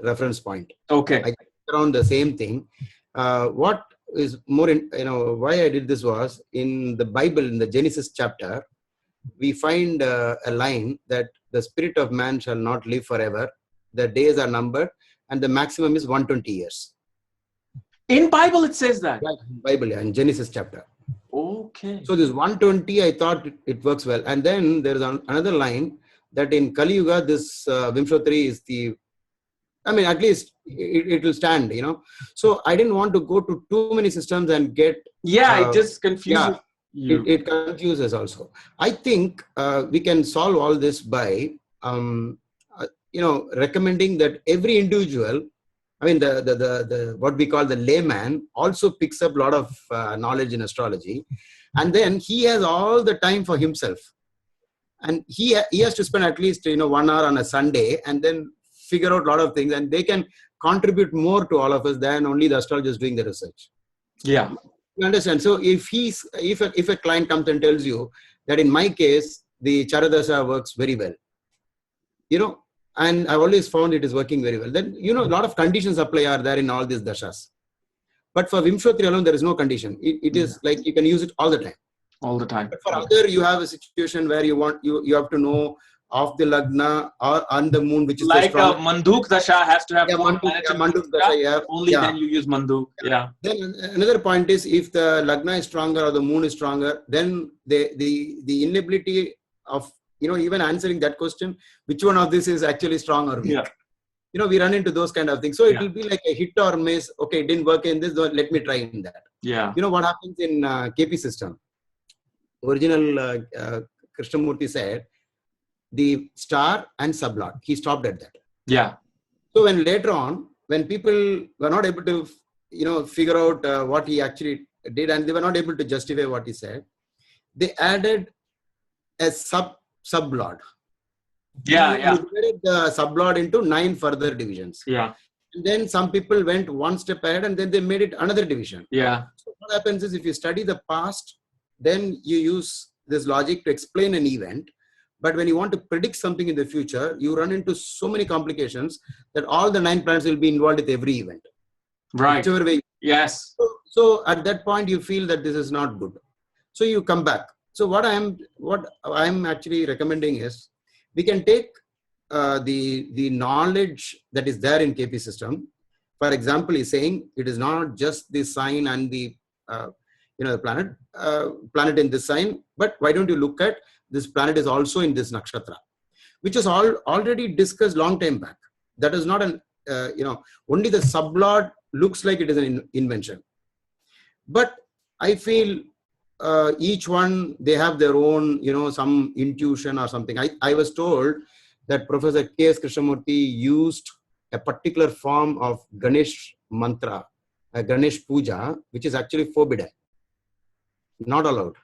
reference point. Okay. I around the same thing. What is more, why I did this was in the Bible, in the Genesis chapter, we find a line that the spirit of man shall not live forever. The days are numbered, and the maximum is 120 years. In Bible, it says that. Yeah, in Bible, yeah, in Genesis chapter. Okay. So this 120, I thought it works well. And then there is another line that in Kali Yuga, this Vimshottari is the, at least it will stand, So I didn't want to go to too many systems and get... it just confuses you. It confuses also. I think we can solve all this by, recommending that every individual, the what we call the layman, also picks up a lot of knowledge in astrology, and then he has all the time for himself, and he has to spend at least 1 hour on a Sunday, and then figure out a lot of things, and they can contribute more to all of us than only the astrologers doing the research. Yeah, you understand. So if a client comes and tells you that in my case the Charadasha works very well, and I've always found it is working very well, then a lot of conditions apply are there in all these dashas. But for Vimshottari alone, there is no condition. It is like you can use it all the time. All the time. But for other, you have a situation where you have to know of the lagna or on the moon, which is like a Manduk Dasha has to have Manduk Dasha. Only then you use Manduk. Yeah. Then another point is, if the lagna is stronger or the moon is stronger, then the inability of even answering that question, which one of this is actually strong or weak. Yeah. We run into those kind of things. So it will be like a hit or miss. Okay, it didn't work in this, let me try in that. Yeah. What happens in KP system? Original Krishnamurti said the star and sublot. He stopped at that. Yeah. So when later on, when people were not able to, figure out what he actually did, and they were not able to justify what he said, they added a sublot. Yeah. He divided the sublot into 9 further divisions. Yeah. And then some people went one step ahead, and then they made it another division. Yeah. So what happens is, if you study the past, then you use this logic to explain an event. But when you want to predict something in the future, you run into so many complications that all the 9 planets will be involved with every event. Right. Whichever way. Yes. So at that point, you feel that this is not good. So you come back. So what I'm actually recommending is, we can take the knowledge that is there in KP system. For example, he's saying it is not just the sign and the the planet in this sign, but why don't you look at this planet is also in this nakshatra, which is already discussed long time back. That is not an only the sublot looks like it is an invention. But I feel each one, they have their own some intuition or something. I was told that Professor K.S. Krishnamurti used a particular form of Ganesh mantra, a Ganesh puja, which is actually forbidden, not allowed.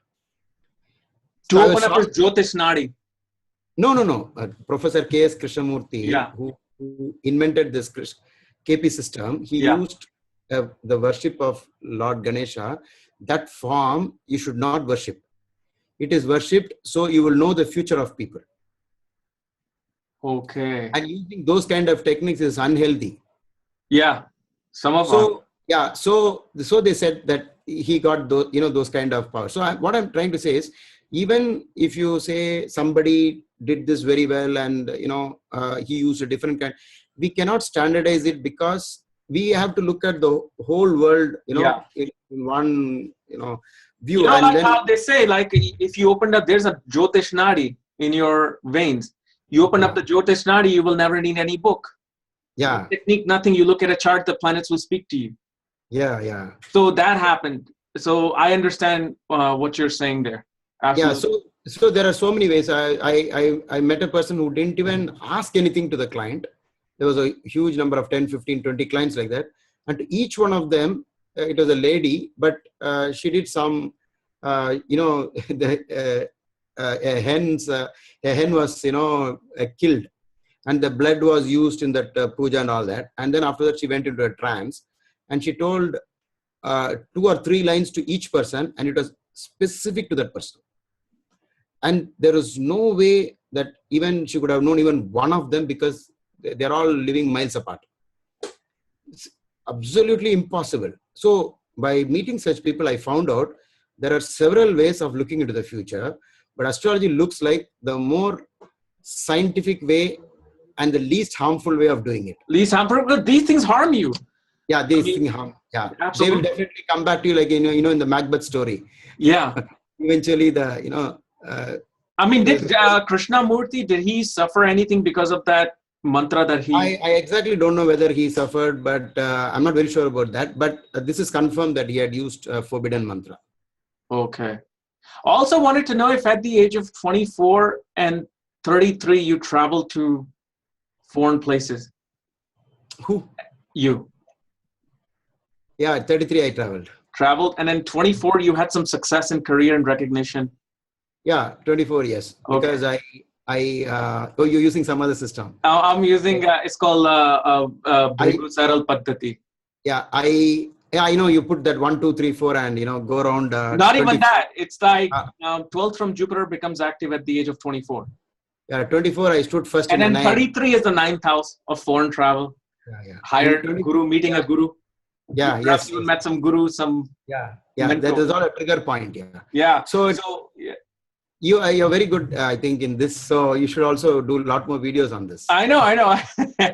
To open up his Jyotish Nadi. No. Professor K.S. Krishnamurti, who invented this KP system, he used the worship of Lord Ganesha. That form you should not worship. It is worshipped so you will know the future of people. Okay. And using those kind of techniques is unhealthy. Yeah. Some of them. Yeah. So they said that he got those, those kind of power. So what I'm trying to say is, even if you say somebody did this very well and he used a different kind, we cannot standardize it, because we have to look at the whole world, in one, view. And then, how they say, like, if you opened up, there's a Jyotish Nadi in your veins. You open up the Jyotish Nadi, you will never need any book. Yeah. No technique, nothing. You look at a chart, the planets will speak to you. Yeah. So that happened. So I understand what you're saying there. Absolutely. Yeah. So there are so many ways. I met a person who didn't even ask anything to the client. There was a huge number of 10, 15, 20 clients like that. And to each one of them, it was a lady, but she did some, a hen was, killed. and the blood was used in that puja and all that. And then after that, she went into a trance, and she told 2 or 3 lines to each person, and it was specific to that person. And there is no way that even she could have known even one of them, because they're all living miles apart. It's absolutely impossible. So by meeting such people, I found out there are several ways of looking into the future, but astrology looks like the more scientific way and the least harmful way of doing it. Least harmful, but these things harm you. Yeah, these things harm. Yeah, absolutely. They will definitely come back to you, like in the Macbeth story. Yeah. Eventually, did Krishnamurti, did he suffer anything because of that mantra that he? I exactly don't know whether he suffered, but I'm not very sure about that. But this is confirmed that he had used forbidden mantra. Okay. Also wanted to know if at the age of 24 and 33 you traveled to foreign places. Who? You. Yeah, 33 I traveled. And then 24 you had some success in career and recognition. Yeah, 24 yes. Okay. Because you're using some other system. I'm using it's called Bhrigu Saral Paddhati. Yeah, I know you put that 1, 2, 3, 4 and go around. Not even that. It's like 12th from Jupiter becomes active at the age of 24. Yeah, 24 I stood first. And then 33 is the 9th house of foreign travel. Yeah. Hired guru, meeting a guru. Yeah, yes. You met some guru, some. Yeah. That is all a trigger point. Yeah. So you're very good, I think, in this. So you should also do a lot more videos on this. I know. I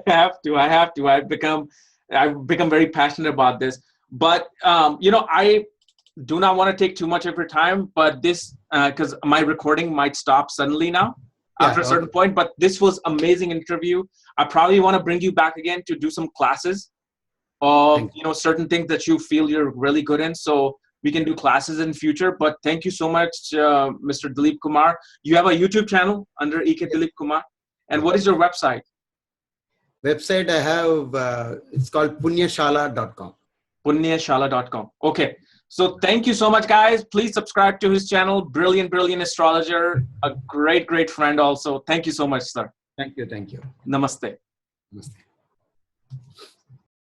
have to. I've become very passionate about this. But I do not want to take too much of your time. But this, because my recording might stop suddenly now after a certain point. But this was amazing interview. I probably want to bring you back again to do some classes of certain things that you feel you're really good in. So we can do classes in future. But thank you so much, Mr. Dhilip Kumar. You have a YouTube channel under EK Dhilip Kumar. And what is your website? Website I have, it's called punyashala.com. Punyashala.com. Okay. So thank you so much, guys. Please subscribe to his channel. Brilliant astrologer. A great friend also. Thank you so much, sir. Thank you. Namaste. Namaste.